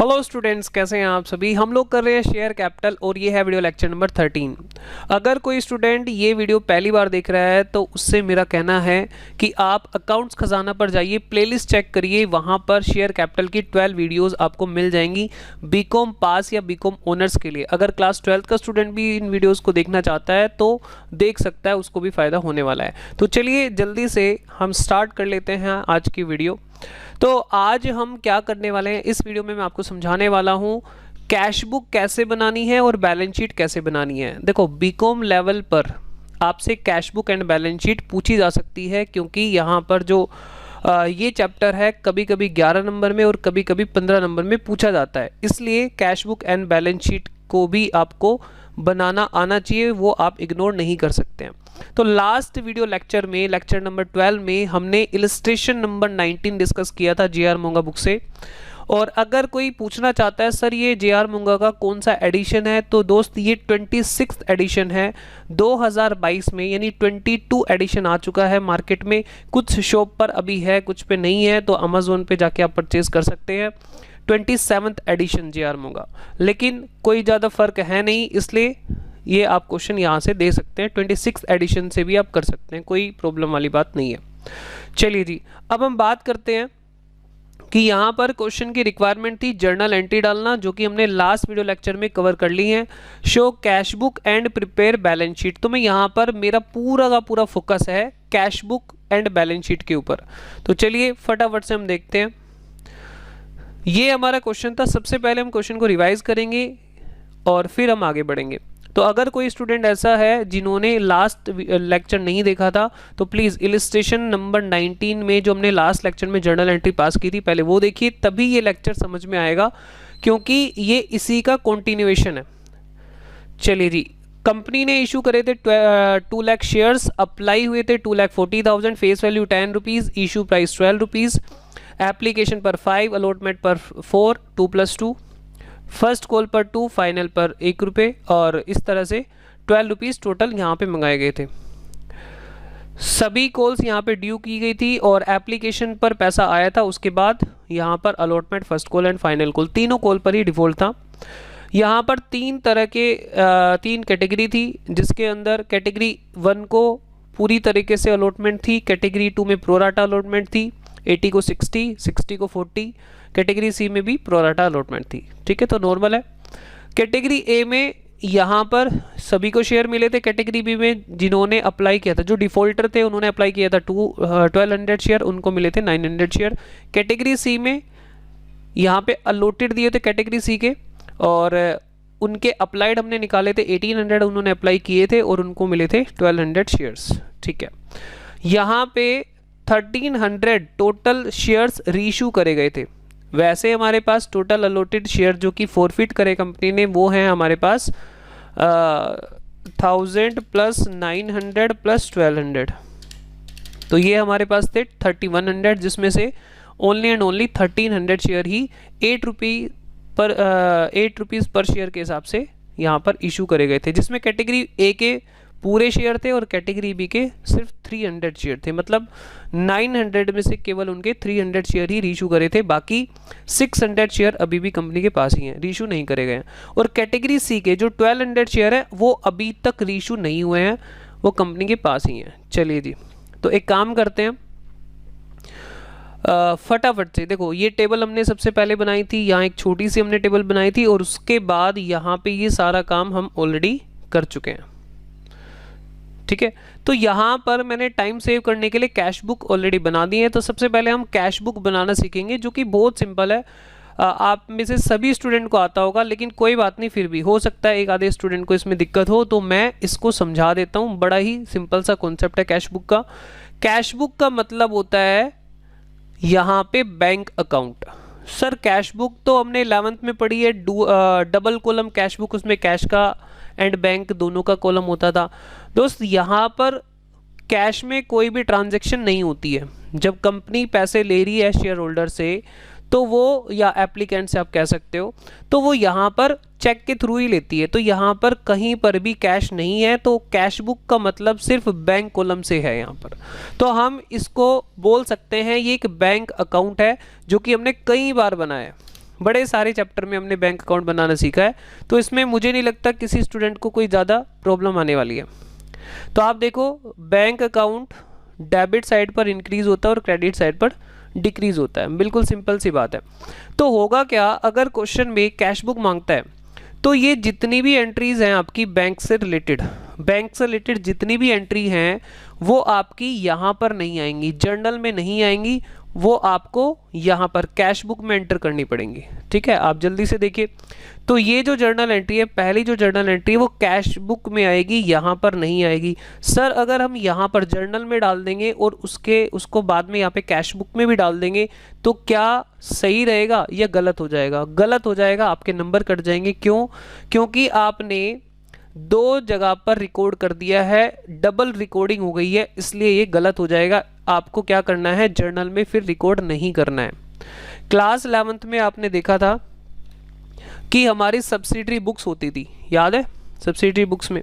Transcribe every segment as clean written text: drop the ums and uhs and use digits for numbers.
Hello students, कैसे हैं आप सभी। हम लोग कर रहे हैं शेयर कैपिटल और ये है वीडियो लेक्चर नंबर 13। अगर कोई स्टूडेंट ये वीडियो पहली बार देख रहा है तो उससे मेरा कहना है कि आप अकाउंट्स खजाना पर जाइए, प्लेलिस्ट चेक करिए, वहाँ पर शेयर कैपिटल की 12 वीडियोस आपको मिल जाएंगी बीकॉम पास या बीकॉम ऑनर्स के लिए। अगर क्लास 12 का स्टूडेंट भी इन वीडियोज़ को देखना चाहता है तो देख सकता है, उसको भी फ़ायदा होने वाला है। तो चलिए जल्दी से हम स्टार्ट कर लेते हैं आज की वीडियो। तो आज हम क्या करने वाले हैं, इस वीडियो में मैं आपको समझाने वाला हूं कैश बुक कैसे बनानी है और बैलेंस शीट कैसे बनानी है। देखो, बीकॉम लेवल पर आपसे cash book and balance sheet पूछी जा सकती है, क्योंकि यहाँ पर जो ये चैप्टर है कभी कभी 11 नंबर में और कभी कभी 15 नंबर में पूछा जाता है। इसलिए cash book and balance sheet को भी आपको बनाना आना चाहिए, वो आप इग्नोर नहीं कर सकते हैं। तो लास्ट वीडियो लेक्चर में, लेक्चर नंबर 12 में हमने इलस्ट्रेशन नंबर 19 डिस्कस किया था जे आर मोंगा बुक से। और अगर कोई पूछना चाहता है सर ये जे आर मोंगा का कौन सा एडिशन है, तो दोस्त ये 26th एडिशन है 2022 में, यानी 22 एडिशन आ चुका है मार्केट में। कुछ शॉप पर अभी है, कुछ पे नहीं है, तो अमेजोन पे जाके आप परचेज कर सकते हैं। 27th एडिशन जे आर मोंगा, लेकिन कोई ज़्यादा फर्क है नहीं, इसलिए ये आप क्वेश्चन यहाँ से दे सकते हैं। 26th एडिशन से भी आप कर सकते हैं, कोई प्रॉब्लम वाली बात नहीं है। चलिए जी, अब हम बात करते हैं कि यहाँ पर क्वेश्चन की रिक्वायरमेंट थी जर्नल एंट्री डालना, जो कि हमने लास्ट वीडियो लेक्चर में कवर कर ली है। Show cash book and prepare balance sheet, तो मैं यहाँ पर मेरा पूरा का पूरा फोकस है cash book and balance sheet के ऊपर। तो चलिए फटाफट से हम देखते हैं। ये हमारा क्वेश्चन था। सबसे पहले हम क्वेश्चन को रिवाइज करेंगे और फिर हम आगे बढ़ेंगे। तो अगर कोई स्टूडेंट ऐसा है जिन्होंने लास्ट लेक्चर नहीं देखा था, तो प्लीज़ इलस्ट्रेशन नंबर 19 में जो हमने लास्ट लेक्चर में जर्नल एंट्री पास की थी, पहले वो देखिए, तभी ये लेक्चर समझ में आएगा, क्योंकि ये इसी का कॉन्टिन्यूएशन है। चलिए जी, कंपनी ने इशू करे थे 2 लाख शेयर्स, अप्लाई हुए थे 2,40,000, face value 10 rupees, issue price 12 rupees, application पर 5, अलॉटमेंट पर 4, 2+2, फर्स्ट कॉल पर 2, फाइनल पर 1 रुपये, और इस तरह से 12 रुपीज़ टोटल यहाँ पे मंगाए गए थे। सभी कॉल्स यहाँ पे ड्यू की गई थी और एप्लीकेशन पर पैसा आया था। उसके बाद यहाँ पर allotment, first call and final call, तीनों कॉल पर ही डिफ़ॉल्ट था। यहाँ पर 3 तरह के 3 कैटेगरी थी, जिसके अंदर कैटेगरी 1 को पूरी तरीके से अलॉटमेंट थी, कैटेगरी 2 में प्रोराटा अलॉटमेंट थी, 80 को 60, 60 को 40, कैटेगरी सी में भी प्रोराटा अलॉटमेंट थी। ठीक है, तो नॉर्मल है। कैटेगरी ए में यहाँ पर सभी को शेयर मिले थे। कैटेगरी बी में जिन्होंने अप्लाई किया था, जो डिफॉल्टर थे, उन्होंने अप्लाई किया था 1200 शेयर, उनको मिले थे 900 शेयर। कैटेगरी सी में यहाँ पे अलॉटेड दिए थे कैटेगरी सी के, और उनके अप्लाइड हमने निकाले थे 1800, उन्होंने अप्लाई किए थे और उनको मिले थे 1200 शेयर्स। ठीक है, यहाँ पे 1300 टोटल शेयर्स रीइशू करे गए थे। वैसे हमारे पास टोटल अलॉटेड शेयर जो कि फॉरफिट करे कंपनी ने, वो हैं हमारे पास 1000 प्लस 900 प्लस 1200, तो ये हमारे पास थे 3100, जिसमें से only and only 1300 share he 8 rupees पर शेयर के हिसाब से यहाँ पर इशू करे गए थे, जिसमें कैटेगरी ए के पूरे शेयर थे और कैटेगरी बी के सिर्फ 300 शेयर थे। मतलब 900 में से केवल उनके 300 शेयर ही रीइशू करे थे, बाकी 600 शेयर अभी भी कंपनी के पास ही हैं, रीइशू नहीं करे गए हैं। और कैटेगरी सी के जो 1200 शेयर है वो अभी तक रीइशू नहीं हुए हैं, वो कंपनी के पास ही हैं। चलिए जी, तो एक काम करते हैं, फटाफट से देखो, ये टेबल हमने सबसे पहले बनाई थी, यहाँ एक छोटी सी हमने टेबल बनाई थी, और उसके बाद यहाँ पे ये सारा काम हम ऑलरेडी कर चुके हैं। ठीक है, तो यहाँ पर मैंने टाइम सेव करने के लिए कैश बुक ऑलरेडी बना दी है। तो सबसे पहले हम कैश बुक बनाना सीखेंगे, जो कि बहुत सिंपल है। आप में से सभी स्टूडेंट को आता होगा, लेकिन कोई बात नहीं, फिर भी हो सकता है एक आधे स्टूडेंट को इसमें दिक्कत हो, तो मैं इसको समझा देता हूँ। बड़ा ही सिंपल सा कॉन्सेप्ट है कैश बुक का। कैश बुक का मतलब होता है यहाँ पे bank account. Sir cash book तो हमने 11th में पढ़ी है, डबल कॉलम कैश बुक, उसमें कैश का एंड बैंक दोनों का कॉलम होता था। दोस्त, यहाँ पर कैश में कोई भी ट्रांजैक्शन नहीं होती है। जब कंपनी पैसे ले रही है शेयर होल्डर से, तो वो, या एप्लीकेंट से आप कह सकते हो, तो वो यहाँ पर चेक के थ्रू ही लेती है। तो यहाँ पर कहीं पर भी कैश नहीं है, तो कैश बुक का मतलब सिर्फ बैंक कॉलम से है यहाँ पर। तो हम इसको बोल सकते हैं ये एक बैंक अकाउंट है, जो कि हमने कई बार बनाया है। बड़े सारे चैप्टर में हमने बैंक अकाउंट बनाना सीखा है, तो इसमें मुझे नहीं लगता किसी स्टूडेंट को कोई ज़्यादा प्रॉब्लम आने वाली है। तो आप देखो, बैंक अकाउंट डेबिट साइड पर इंक्रीज होता है और क्रेडिट साइड पर डिक्रीज होता है, बिल्कुल सिंपल सी बात है। तो होगा क्या, अगर क्वेश्चन में कैश बुक मांगता है तो ये जितनी भी एंट्रीज हैं आपकी बैंक से रिलेटेड जितनी भी एंट्री हैं वो आपकी यहाँ पर नहीं आएंगी, जर्नल में नहीं आएंगी, वो आपको यहाँ पर कैश बुक में एंटर करनी पड़ेंगी। ठीक है, आप जल्दी से देखिए। तो ये जो जर्नल एंट्री है, पहली जो जर्नल एंट्री है वो कैश बुक में आएगी, यहाँ पर नहीं आएगी। सर अगर हम यहाँ पर जर्नल में डाल देंगे और उसको बाद में यहाँ पे कैश बुक में भी डाल देंगे तो क्या सही रहेगा या गलत हो जाएगा? गलत हो जाएगा, आपके नंबर कट जाएंगे। क्यों? क्योंकि आपने दो जगह पर रिकॉर्ड कर दिया है, डबल रिकॉर्डिंग हो गई है, इसलिए ये गलत हो जाएगा। आपको क्या करना है, जर्नल में फिर रिकॉर्ड नहीं करना है। क्लास 11th में आपने देखा था कि हमारी सब्सिडरी बुक्स होती थी, याद है? सब्सिडरी बुक्स में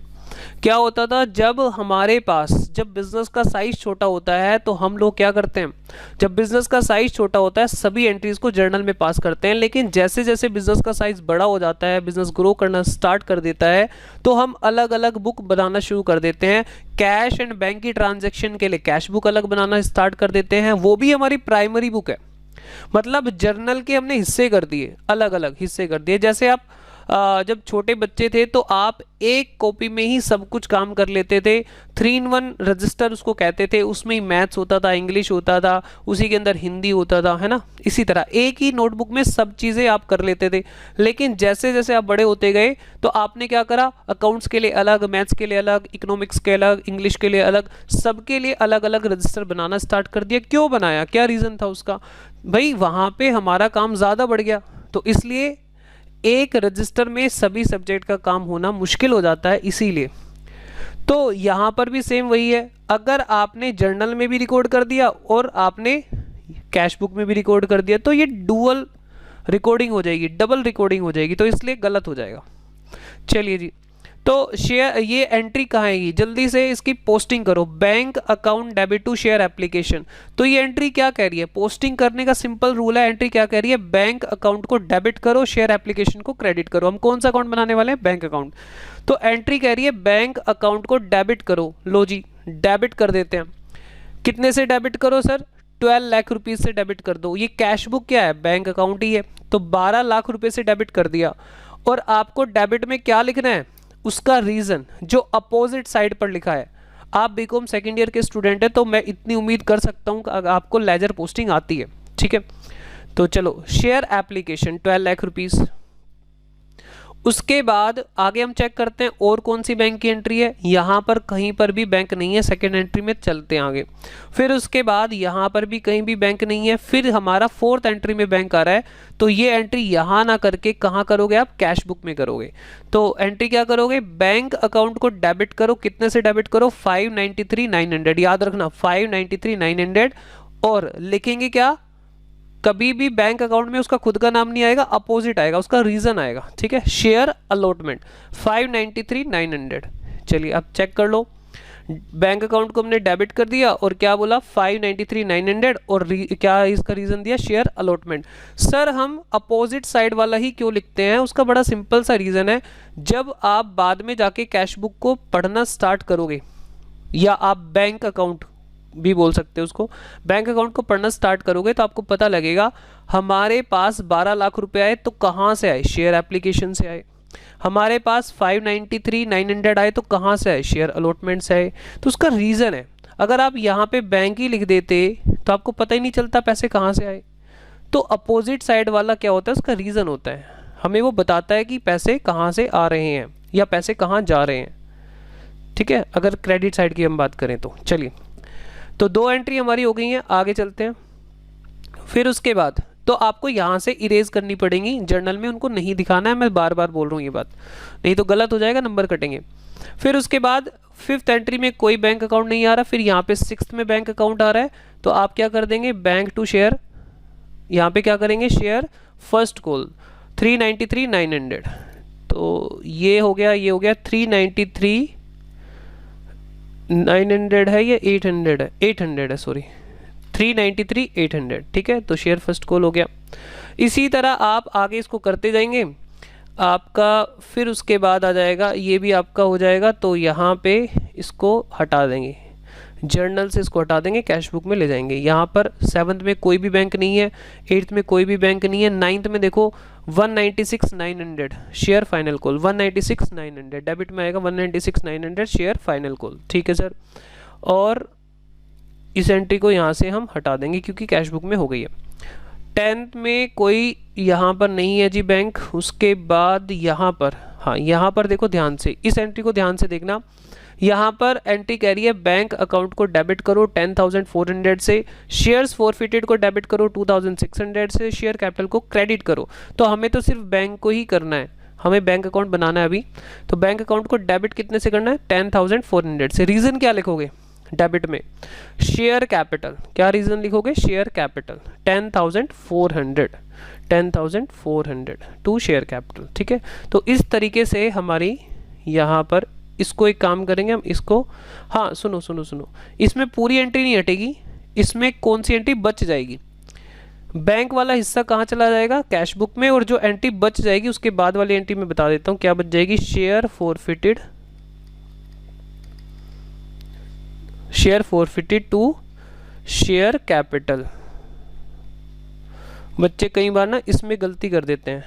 क्या होता था, जब हमारे पास जब बिजनेस का साइज छोटा होता है तो हम लोग क्या करते हैं, जब बिजनेस का साइज छोटा होता है सभी एंट्रीज को जर्नल में पास करते हैं, लेकिन जैसे जैसे बिजनेस का साइज बड़ा हो जाता है, बिजनेस ग्रो करना स्टार्ट कर देता है, तो हम अलग अलग बुक बनाना शुरू कर देते हैं। कैश एंड बैंक की ट्रांजेक्शन के लिए कैश बुक अलग बनाना स्टार्ट कर देते हैं, वो भी हमारी प्राइमरी बुक है, मतलब जर्नल के हमने हिस्से कर दिए, अलग अलग हिस्से कर दिए। जैसे आप जब छोटे बच्चे थे तो आप एक कॉपी में ही सब कुछ काम कर लेते थे, 3-in-1 रजिस्टर उसको कहते थे, उसमें ही मैथ्स होता था, इंग्लिश होता था, उसी के अंदर हिंदी होता था, है ना? इसी तरह एक ही नोटबुक में सब चीज़ें आप कर लेते थे। लेकिन जैसे जैसे आप बड़े होते गए तो आपने क्या करा, अकाउंट्स के लिए अलग, मैथ्स के लिए अलग, इकोनॉमिक्स के अलग, इंग्लिश के लिए अलग, सबके लिए अलग अलग रजिस्टर बनाना स्टार्ट कर दिया। क्यों बनाया, क्या रीज़न था उसका? भाई वहाँ पे हमारा काम ज़्यादा बढ़ गया, तो इसलिए एक रजिस्टर में सभी सब्जेक्ट का काम होना मुश्किल हो जाता है, इसीलिए। तो यहाँ पर भी सेम वही है, अगर आपने जर्नल में भी रिकॉर्ड कर दिया और आपने कैश बुक में भी रिकॉर्ड कर दिया तो ये डुअल रिकॉर्डिंग हो जाएगी, डबल रिकॉर्डिंग हो जाएगी, तो इसलिए गलत हो जाएगा। चलिए जी, तो शेयर ये एंट्री कहाँ आएगी, जल्दी से इसकी पोस्टिंग करो, bank account debit to share application. तो ये एंट्री क्या कह रही है, पोस्टिंग करने का सिंपल रूल है। एंट्री क्या कह रही है, बैंक अकाउंट को डेबिट करो, शेयर एप्लीकेशन को क्रेडिट करो। हम कौन सा अकाउंट बनाने वाले हैं, बैंक अकाउंट। तो एंट्री कह रही है बैंक अकाउंट को डेबिट करो, लो जी डेबिट कर देते हैं। कितने से डेबिट करो सर, 12 लाख रुपीज से डेबिट कर दो। ये कैश बुक क्या है, बैंक अकाउंट ही है, तो 12 लाख रुपए से डेबिट कर दिया। और आपको डेबिट में क्या लिखना है, उसका रीजन जो अपोजिट साइड पर लिखा है। आप बीकॉम सेकेंड ईयर के स्टूडेंट है तो मैं इतनी उम्मीद कर सकता हूं कि आपको लेजर पोस्टिंग आती है, ठीक है। तो चलो, शेयर एप्लीकेशन 12 लाख रुपीस। उसके बाद आगे हम चेक करते हैं और कौन सी बैंक की एंट्री है। यहाँ पर कहीं पर भी बैंक नहीं है, सेकेंड एंट्री में चलते हैं आगे। फिर उसके बाद यहाँ पर भी कहीं भी बैंक नहीं है, फिर हमारा फोर्थ एंट्री में बैंक आ रहा है। तो ये एंट्री यहाँ ना करके कहाँ करोगे आप, कैश बुक में करोगे। तो एंट्री क्या करोगे, बैंक अकाउंट को डेबिट करो। कितने से डेबिट करो, 593,900, याद रखना 593,900। और लिखेंगे क्या, कभी भी बैंक अकाउंट में उसका खुद का नाम नहीं आएगा, अपोजिट आएगा, उसका रीजन आएगा, ठीक है। Share allotment 593,900। चलिए अब चेक कर लो, बैंक अकाउंट को हमने डेबिट कर दिया और क्या बोला 593,900 और क्या इसका रीजन दिया, शेयर अलॉटमेंट। सर हम अपोजिट साइड वाला ही क्यों लिखते हैं, उसका बड़ा सिंपल सा रीजन है। जब आप बाद में जाके कैश बुक को पढ़ना स्टार्ट करोगे, या आप बैंक अकाउंट भी बोल सकते हो उसको, बैंक अकाउंट को पढ़ना स्टार्ट करोगे तो आपको पता लगेगा हमारे पास 12 लाख रुपए आए तो कहाँ से आए, शेयर एप्लीकेशन से आए। हमारे पास 593,900 आए तो कहाँ से आए, शेयर अलॉटमेंट से आए। तो उसका रीज़न है, अगर आप यहाँ पे बैंक ही लिख देते तो आपको पता ही नहीं चलता पैसे कहाँ से आए। तो अपोजिट साइड वाला क्या होता है, उसका रीज़न होता है, हमें वो बताता है कि पैसे कहाँ से आ रहे हैं या पैसे कहाँ जा रहे हैं, ठीक है। अगर क्रेडिट साइड की हम बात करें तो चलिए, तो 2 एंट्री हमारी हो गई हैं, आगे चलते हैं। फिर उसके बाद तो आपको यहाँ से इरेज करनी पड़ेंगी, जर्नल में उनको नहीं दिखाना है, मैं बार बार बोल रहा हूँ ये बात, नहीं तो गलत हो जाएगा, नंबर कटेंगे। फिर उसके बाद 5th एंट्री में कोई बैंक अकाउंट नहीं आ रहा, फिर यहाँ पे 6th में बैंक अकाउंट आ रहा है, तो आप क्या कर देंगे, बैंक टू शेयर, यहाँ पे क्या करेंगे, शेयर फर्स्ट कॉल 393,900। तो ये हो गया 393,900 है, ये 800 है, 800 है, सॉरी 393,800, ठीक है। तो शेयर फर्स्ट कॉल हो गया। इसी तरह आप आगे इसको करते जाएंगे आपका, फिर उसके बाद आ जाएगा ये भी आपका हो जाएगा। तो यहाँ पे इसको हटा देंगे, जर्नल से इसको हटा देंगे, कैश बुक में ले जाएंगे। यहाँ पर 7th में कोई भी बैंक नहीं है, 8th में कोई भी बैंक नहीं है, 9th में देखो 196,900 शेयर फाइनल कॉल, 196,900 डेबिट में आएगा, 196,900 शेयर फाइनल कॉल, ठीक है सर। और इस एंट्री को यहाँ से हम हटा देंगे क्योंकि कैश बुक में हो गई है। 10th में कोई यहाँ पर नहीं है जी बैंक। उसके बाद यहाँ पर, हाँ यहाँ पर देखो ध्यान से, इस एंट्री को ध्यान से देखना। यहाँ पर एंट्री कह रही है बैंक अकाउंट को डेबिट करो 10,400 से, शेयर्स फॉरफिटेड को डेबिट करो 2,600 से, शेयर कैपिटल को क्रेडिट करो। तो हमें तो सिर्फ बैंक को ही करना है, हमें बैंक अकाउंट बनाना है अभी। तो बैंक अकाउंट को डेबिट कितने से करना है? 10,400 से। रीज़न क्या लिखोगे डेबिट में? Share capital. क्या रीज़न लिखोगे? Share capital 10,400 to share capital, ठीक है। तो इस तरीके से हमारी यहाँ पर इसको एक काम करेंगे हम इसको, हाँ सुनो सुनो सुनो, इसमें पूरी एंट्री नहीं हटेगी, इसमें कौन सी एंट्री बच जाएगी? बैंक वाला हिस्सा कहाँ चला जाएगा? कैश बुक में। और जो एंट्री बच जाएगी उसके बाद वाली एंट्री में बता देता हूँ क्या बच जाएगी। Share forfeited to share capital. बच्चे कई बार ना इसमें गलती कर देते हैं,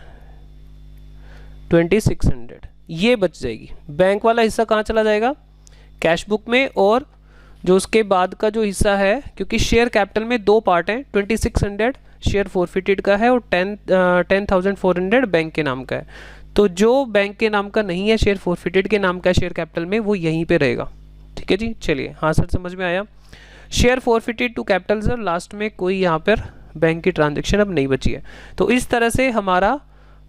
2,600 ये बच जाएगी। बैंक वाला हिस्सा कहाँ चला जाएगा? कैश बुक में। और जो उसके बाद का जो हिस्सा है, क्योंकि शेयर कैपिटल में दो पार्ट हैं, 2,600 शेयर फॉरफिटेड का है और 10,400 बैंक के नाम का है। तो जो बैंक के नाम का नहीं है, शेयर फॉरफिटेड के नाम का शेयर कैपिटल में, वो यहीं पे रहेगा, ठीक है जी। चलिए, हाँ सर समझ में आया। Share forfeited to capital sir, last में कोई यहाँ पर बैंक की ट्रांजेक्शन अब नहीं बची है। तो इस तरह से हमारा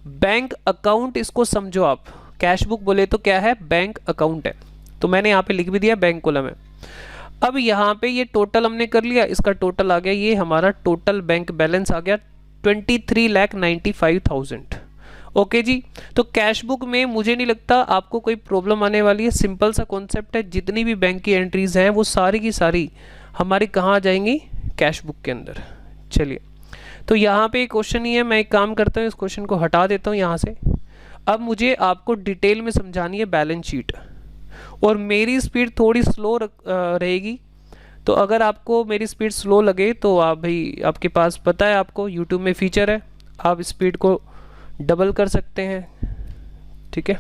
बैंक अकाउंट, इसको समझो आप, कैश बुक बोले तो क्या है? बैंक अकाउंट है। तो मैंने यहाँ पे लिख भी दिया बैंक कॉलम है। अब यहाँ पे ये टोटल हमने कर लिया, इसका टोटल आ गया, ये हमारा टोटल बैंक बैलेंस आ गया 23,95,000। ओके जी। तो कैश बुक में मुझे नहीं लगता आपको कोई प्रॉब्लम आने वाली है, सिंपल सा कॉन्सेप्ट है। जितनी भी बैंक की एंट्रीज हैं वो सारी की सारी हमारी कहाँ आ जाएंगी? कैश बुक के अंदर। चलिए, तो यहाँ पे क्वेश्चन ही है, मैं एक काम करता हूँ, इस क्वेश्चन को हटा देता हूँ यहाँ से। अब मुझे आपको डिटेल में समझानी है बैलेंस शीट, और मेरी स्पीड थोड़ी स्लो रहेगी। तो अगर आपको मेरी स्पीड स्लो लगे तो आप भाई, आपके पास पता है, आपको यूट्यूब में फीचर है, आप स्पीड को डबल कर सकते हैं, ठीक है।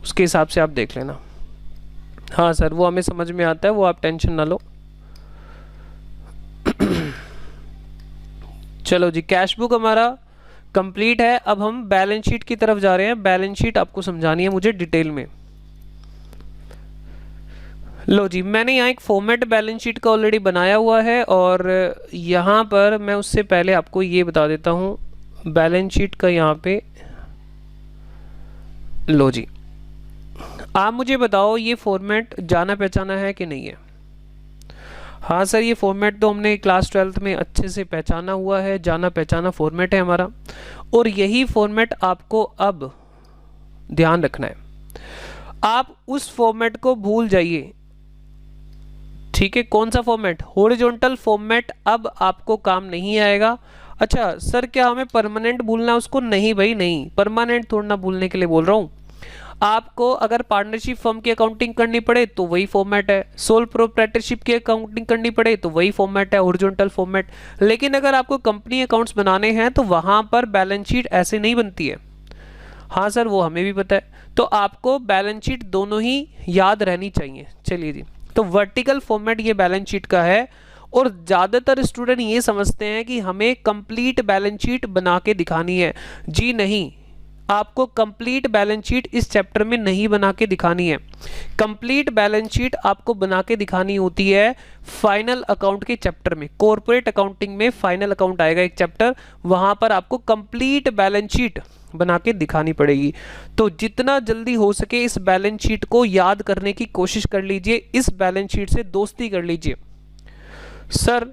उसके हिसाब से आप देख लेना। हाँ सर, वो हमें समझ में आता है, वो आप टेंशन ना लो। चलो जी, कैश बुक हमारा कंप्लीट है। अब हम बैलेंस शीट की तरफ जा रहे हैं। बैलेंस शीट आपको समझानी है मुझे डिटेल में। लो जी, मैंने यहाँ एक फॉर्मेट बैलेंस शीट का ऑलरेडी बनाया हुआ है, और यहाँ पर मैं उससे पहले आपको ये बता देता हूँ बैलेंस शीट का। यहाँ पे लो जी, आप मुझे बताओ ये फॉर्मेट जाना पहचाना है कि नहीं है? हाँ सर, ये फॉर्मेट तो हमने क्लास 12th में अच्छे से पहचाना हुआ है, जाना पहचाना फॉर्मेट है हमारा। और यही फॉर्मेट आपको अब ध्यान रखना है। आप उस फॉर्मेट को भूल जाइए, ठीक है। कौन सा फॉर्मेट? हॉरिजॉन्टल फॉर्मेट अब आपको काम नहीं आएगा। अच्छा सर, क्या हमें परमानेंट भूलना है उसको? नहीं भाई नहीं, परमानेंट थोड़ा ना भूलने के लिए बोल रहा हूँ। आपको अगर पार्टनरशिप फर्म की अकाउंटिंग करनी पड़े तो वही फॉर्मेट है, सोल प्रोप्राइटरशिप की अकाउंटिंग करनी पड़े तो वही फॉर्मेट है, हॉरिजॉन्टल फॉर्मेट। लेकिन अगर आपको कंपनी अकाउंट्स बनाने हैं तो वहां पर बैलेंस शीट ऐसे नहीं बनती है। हाँ सर, वो हमें भी पता है। तो आपको बैलेंस शीट दोनों ही याद रहनी चाहिए। चलिए जी, तो वर्टिकल फॉर्मेट ये बैलेंस शीट का है, और ज़्यादातर स्टूडेंट ये समझते हैं कि हमें कंप्लीट बैलेंस शीट बना के दिखानी है। जी नहीं, आपको कंप्लीट बैलेंस शीट इस चैप्टर में नहीं बना के दिखानी है। कंप्लीट बैलेंस शीट आपको बना के दिखानी होती है फाइनल अकाउंट के चैप्टर में। कॉर्पोरेट अकाउंटिंग में फाइनल अकाउंट आएगा एक चैप्टर, वहां पर आपको कंप्लीट बैलेंस शीट बना के दिखानी पड़ेगी। तो जितना जल्दी हो सके इस बैलेंस शीट को याद करने की कोशिश कर लीजिए, इस बैलेंस शीट से दोस्ती कर लीजिए। सर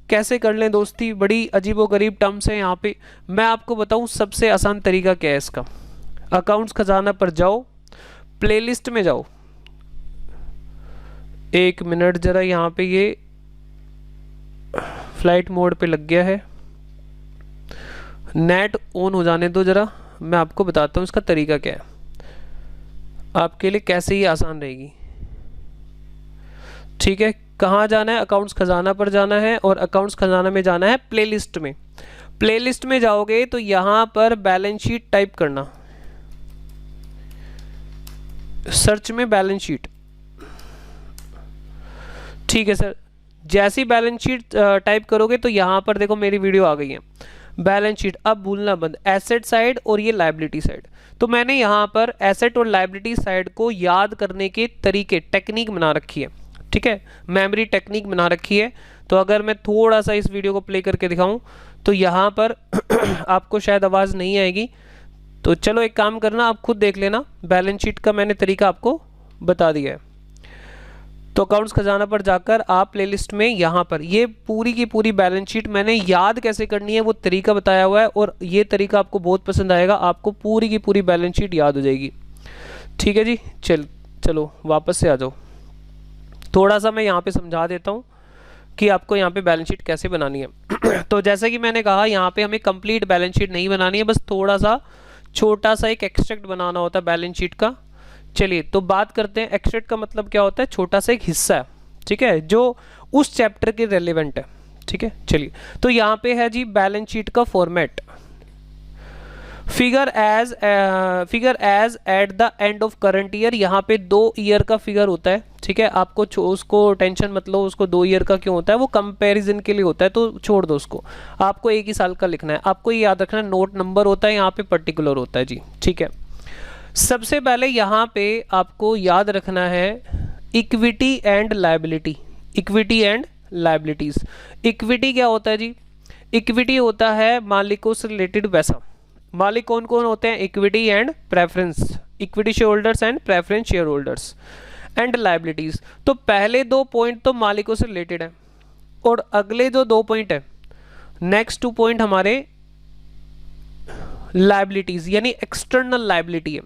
कैसे कर लें दोस्ती? बड़ी अजीबोगरीब टर्म्स हैं यहाँ पे। मैं आपको बताऊँ सबसे आसान तरीका क्या है इसका। अकाउंट्स खजाना पर जाओ, प्लेलिस्ट में जाओ, एक मिनट जरा, यहाँ पे ये फ्लाइट मोड पे लग गया है। नेट ऑन हो जाने दो ज़रा, मैं आपको बताता हूँ इसका तरीका क्या है, आपके लिए कैसे ही आसान रहेगी। ठीक है, कहाँ जाना है? अकाउंट्स खजाना पर जाना है और अकाउंट्स खजाना में जाना है प्लेलिस्ट में। प्लेलिस्ट में जाओगे तो यहाँ पर बैलेंस शीट टाइप करना, सर्च में बैलेंस शीट। ठीक है सर, जैसी बैलेंस शीट टाइप करोगे तो यहाँ पर देखो मेरी वीडियो आ गई है। बैलेंस शीट अब भूलना बंद, एसेट साइड और ये लायबिलिटी साइड। तो मैंने यहाँ पर एसेट और लायबिलिटी साइड को याद करने के तरीके, टेक्निक बना रखी है। ठीक है, मेमोरी टेक्निक बना रखी है। तो अगर मैं थोड़ा सा इस वीडियो को प्ले करके दिखाऊं तो यहाँ पर आपको शायद आवाज़ नहीं आएगी, तो चलो एक काम करना, आप खुद देख लेना। बैलेंस शीट का मैंने तरीका आपको बता दिया है। तो अकाउंट्स खजाना पर जाकर आप प्लेलिस्ट में यहाँ पर ये पूरी की पूरी बैलेंस शीट मैंने याद कैसे करनी है वो तरीका बताया हुआ है, और ये तरीका आपको बहुत पसंद आएगा, आपको पूरी की पूरी बैलेंस शीट याद हो जाएगी। ठीक है जी, चलो वापस से आ जाओ। थोड़ा सा मैं यहाँ पे समझा देता हूँ कि आपको यहाँ पे बैलेंस शीट कैसे बनानी है। तो जैसे कि मैंने कहा, यहाँ पे हमें कंप्लीट बैलेंस शीट नहीं बनानी है, बस थोड़ा सा छोटा सा एक एक्सट्रैक्ट बनाना होता है बैलेंस शीट का। चलिए तो बात करते हैं, एक्सट्रैक्ट का मतलब क्या होता है? छोटा सा एक हिस्सा है, ठीक है, जो उस चैप्टर के रेलेवेंट है। ठीक है, चलिए तो यहाँ पे है जी बैलेंस शीट का format. Figure as at the end of current year, यहाँ पे 2 ईयर का फिगर होता है। ठीक है, आपको उसको टेंशन मत लो, उसको 2 ईयर का क्यों होता है, वो कंपैरिजन के लिए होता है, तो छोड़ दो उसको। आपको एक ही साल का लिखना है। आपको ये याद रखना है, नोट नंबर होता है यहाँ पे, पर्टिकुलर होता है जी। ठीक है, सबसे पहले यहाँ पे आपको याद रखना है equity and liability. Equity and liabilities. Equity क्या होता है जी? इक्विटी होता है मालिकों से रिलेटेड पैसा। मालिक कौन कौन होते हैं? Equity and preference, equity share holders and preference share holders. And liabilities, तो पहले 2 पॉइंट तो मालिकों से रिलेटेड है, और अगले जो 2 पॉइंट है, नेक्स्ट 2 पॉइंट हमारे लायबिलिटीज यानी एक्सटर्नल लायबिलिटी है।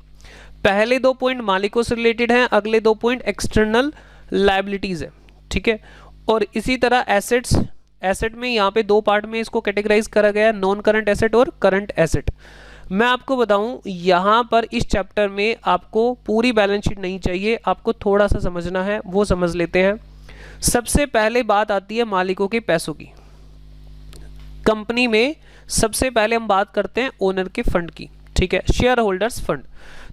पहले 2 पॉइंट मालिकों से रिलेटेड हैं, अगले 2 पॉइंट एक्सटर्नल लायबिलिटीज है। ठीक है, और इसी तरह एसेट्स, एसेट में यहाँ पे 2 पार्ट में इसको कैटेगराइज करा गया है, नॉन करंट एसेट और करंट एसेट। मैं आपको बताऊं, यहाँ पर इस चैप्टर में आपको पूरी बैलेंस शीट नहीं चाहिए, आपको थोड़ा सा समझना है, वो समझ लेते हैं। सबसे पहले बात आती है मालिकों के पैसों की। कंपनी में सबसे पहले हम बात करते हैं ओनर के फंड की। ठीक है, शेयर होल्डर्स फंड।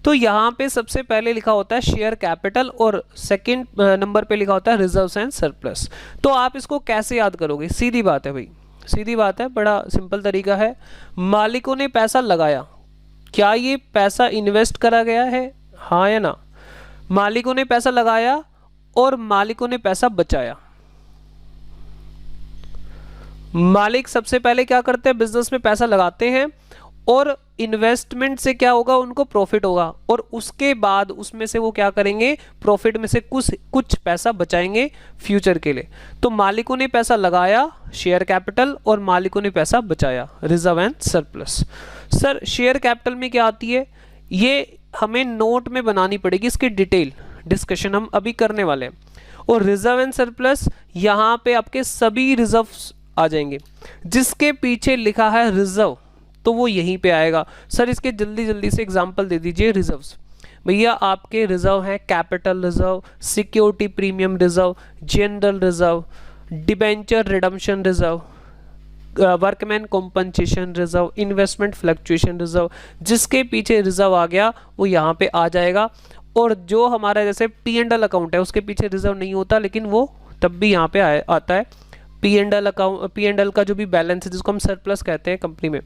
तो यहाँ पे सबसे पहले लिखा होता है शेयर कैपिटल, और सेकंड नंबर पे लिखा होता है रिजर्व्स एंड सरप्लस। तो आप इसको कैसे याद करोगे? सीधी बात है भाई, सीधी बात है, बड़ा सिंपल तरीका है। मालिकों ने पैसा लगाया, क्या ये पैसा इन्वेस्ट करा गया है? हाँ या ना? मालिकों ने पैसा लगाया और मालिकों ने पैसा बचाया। मालिक सबसे पहले क्या करते हैं? बिजनेस में पैसा लगाते हैं, और इन्वेस्टमेंट से क्या होगा? उनको प्रॉफिट होगा, और उसके बाद उसमें से वो क्या करेंगे? प्रॉफिट में से कुछ पैसा बचाएंगे फ्यूचर के लिए। तो मालिकों ने पैसा लगाया शेयर कैपिटल, और मालिकों ने पैसा बचाया reserve and surplus. Sir share capital में क्या आती है? ये हमें नोट में बनानी पड़ेगी, इसकी डिटेल डिस्कशन हम अभी करने वाले हैं। और रिजर्व एंड सरप्लस, यहाँ पे आपके सभी रिजर्व आ जाएंगे। जिसके पीछे लिखा है रिजर्व, तो वो यहीं पे आएगा। सर इसके जल्दी जल्दी से एग्जांपल दे दीजिए रिजर्व्स। भैया आपके रिजर्व हैं capital reserve, security premium reserve, general reserve, debenture redemption reserve, workman compensation reserve, investment fluctuation reserve. जिसके पीछे रिजर्व आ गया वो यहाँ पे आ जाएगा। और जो हमारा जैसे P&L अकाउंट है उसके पीछे रिजर्व नहीं होता, लेकिन वो तब भी यहाँ पे आता है। P&L अकाउंट, P&L का जो भी बैलेंस है जिसको हम सरप्लस कहते हैं कंपनी में,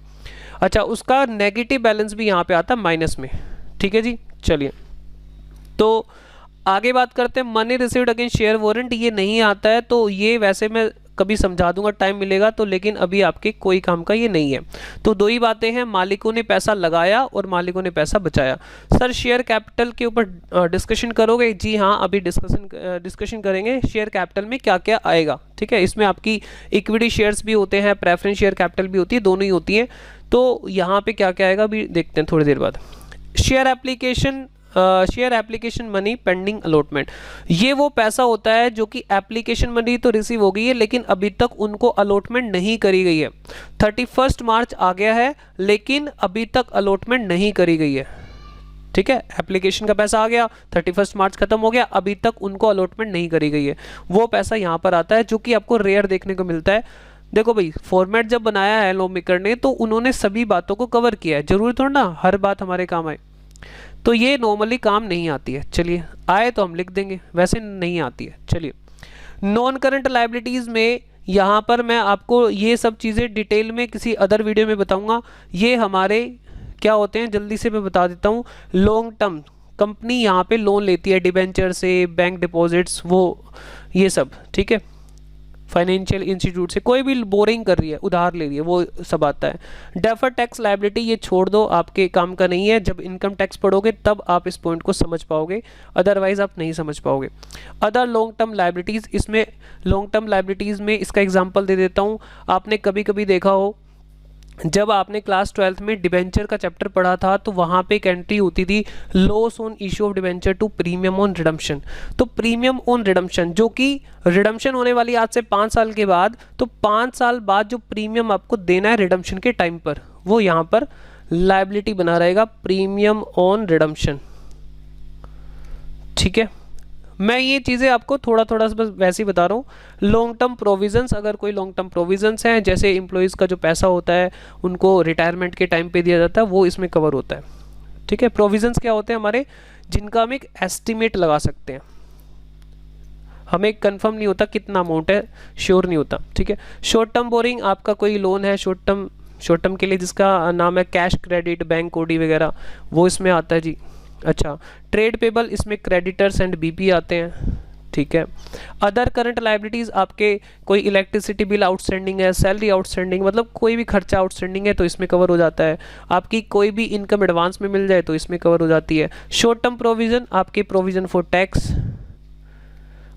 अच्छा उसका नेगेटिव बैलेंस भी यहाँ पे आता है माइनस में। ठीक है जी, चलिए तो आगे बात करते हैं। Money received against share warrant, ये नहीं आता है, तो ये वैसे मैं कभी समझा दूंगा, टाइम मिलेगा तो, लेकिन अभी आपके कोई काम का ये नहीं है। तो 2 ही बातें हैं, मालिकों ने पैसा लगाया और मालिकों ने पैसा बचाया। सर शेयर कैपिटल के ऊपर डिस्कशन करोगे? जी हाँ, अभी डिस्कशन करेंगे शेयर कैपिटल में क्या क्या आएगा। ठीक है, इसमें आपकी इक्विटी शेयर्स भी होते हैं, प्रेफरेंस शेयर कैपिटल भी होती है, दोनों ही होती हैं। तो यहाँ पे क्या क्या आएगा अभी देखते हैं थोड़ी देर बाद। Share application share application money pending allotment, ये वो पैसा होता है जो कि एप्लीकेशन मनी तो रिसीव हो गई है लेकिन अभी तक उनको अलॉटमेंट नहीं करी गई है। 31 मार्च आ गया है लेकिन अभी तक अलॉटमेंट नहीं करी गई है। ठीक है, एप्लीकेशन का पैसा आ गया, 31 मार्च खत्म हो गया, अभी तक उनको अलॉटमेंट नहीं करी गई है, वो पैसा यहाँ पर आता है जो कि आपको रेयर देखने को मिलता है। देखो भाई, फॉर्मेट जब बनाया है लॉ मेकर ने तो उन्होंने सभी बातों को कवर किया है, जरूरी थोड़ा ना हर बात हमारे काम आए, तो ये नॉर्मली काम नहीं आती है। चलिए, आए तो हम लिख देंगे, वैसे नहीं आती है। चलिए, नॉन करंट लाइबिलिटीज़ में यहाँ पर मैं आपको ये सब चीज़ें डिटेल में किसी अदर वीडियो में बताऊँगा। ये हमारे क्या होते हैं, जल्दी से मैं बता देता हूँ। लॉन्ग टर्म कंपनी यहाँ पे लोन लेती है, डिबेंचर से, बैंक डिपॉजिट्स, वो ये सब, ठीक है, फाइनेंशियल इंस्टीट्यूट से कोई भी बोरिंग कर रही है, उधार ले रही है, वो सब आता है। डेफर टैक्स लायबिलिटी ये छोड़ दो, आपके काम का नहीं है, जब इनकम टैक्स पढ़ोगे तब आप इस पॉइंट को समझ पाओगे, अदरवाइज आप नहीं समझ पाओगे। अदर लॉन्ग टर्म लायबिलिटीज़, इसमें लॉन्ग टर्म लायबिलिटीज़ में इसका एग्जांपल दे देता हूँ। आपने कभी कभी देखा हो, जब आपने क्लास 12th में डिबेंचर का चैप्टर पढ़ा था तो वहाँ पे एक एंट्री होती थी, loss on issue of debenture to premium on redemption. तो प्रीमियम ऑन रिडम्पशन, जो कि रिडम्पशन होने वाली आज से 5 साल के बाद, तो 5 साल बाद जो प्रीमियम आपको देना है रिडम्पशन के टाइम पर, वो यहाँ पर लायबिलिटी बना रहेगा, प्रीमियम ऑन रिडम्पशन। ठीक है, मैं ये चीज़ें आपको थोड़ा थोड़ा बस वैसे ही बता रहा हूँ। लॉन्ग टर्म प्रोविजंस, अगर कोई लॉन्ग टर्म प्रोविजंस हैं, जैसे एम्प्लॉयज़ का जो पैसा होता है उनको रिटायरमेंट के टाइम पे दिया जाता है, वो इसमें कवर होता है। ठीक है, प्रोविजंस क्या होते हैं हमारे, जिनका हम एक एस्टिमेट लगा सकते हैं, हमें कंफर्म नहीं होता कितना अमाउंट है, श्योर नहीं होता। ठीक है, शॉर्ट टर्म बोरिंग, आपका कोई लोन है शॉर्ट टर्म के लिए जिसका नाम है कैश क्रेडिट, बैंक ओडी वगैरह, वो इसमें आता है जी। अच्छा, ट्रेड पेबल, इसमें क्रेडिटर्स एंड बीपी आते हैं। ठीक है, अदर करंट लायबिलिटीज़, आपके कोई इलेक्ट्रिसिटी बिल आउटस्टैंडिंग है, सैलरी आउटस्टैंडिंग, मतलब कोई भी खर्चा आउटस्टैंडिंग है तो इसमें कवर हो जाता है। आपकी कोई भी इनकम एडवांस में मिल जाए तो इसमें कवर हो जाती है। शॉर्ट टर्म प्रोविज़न, आपके प्रोविज़न फॉर टैक्स,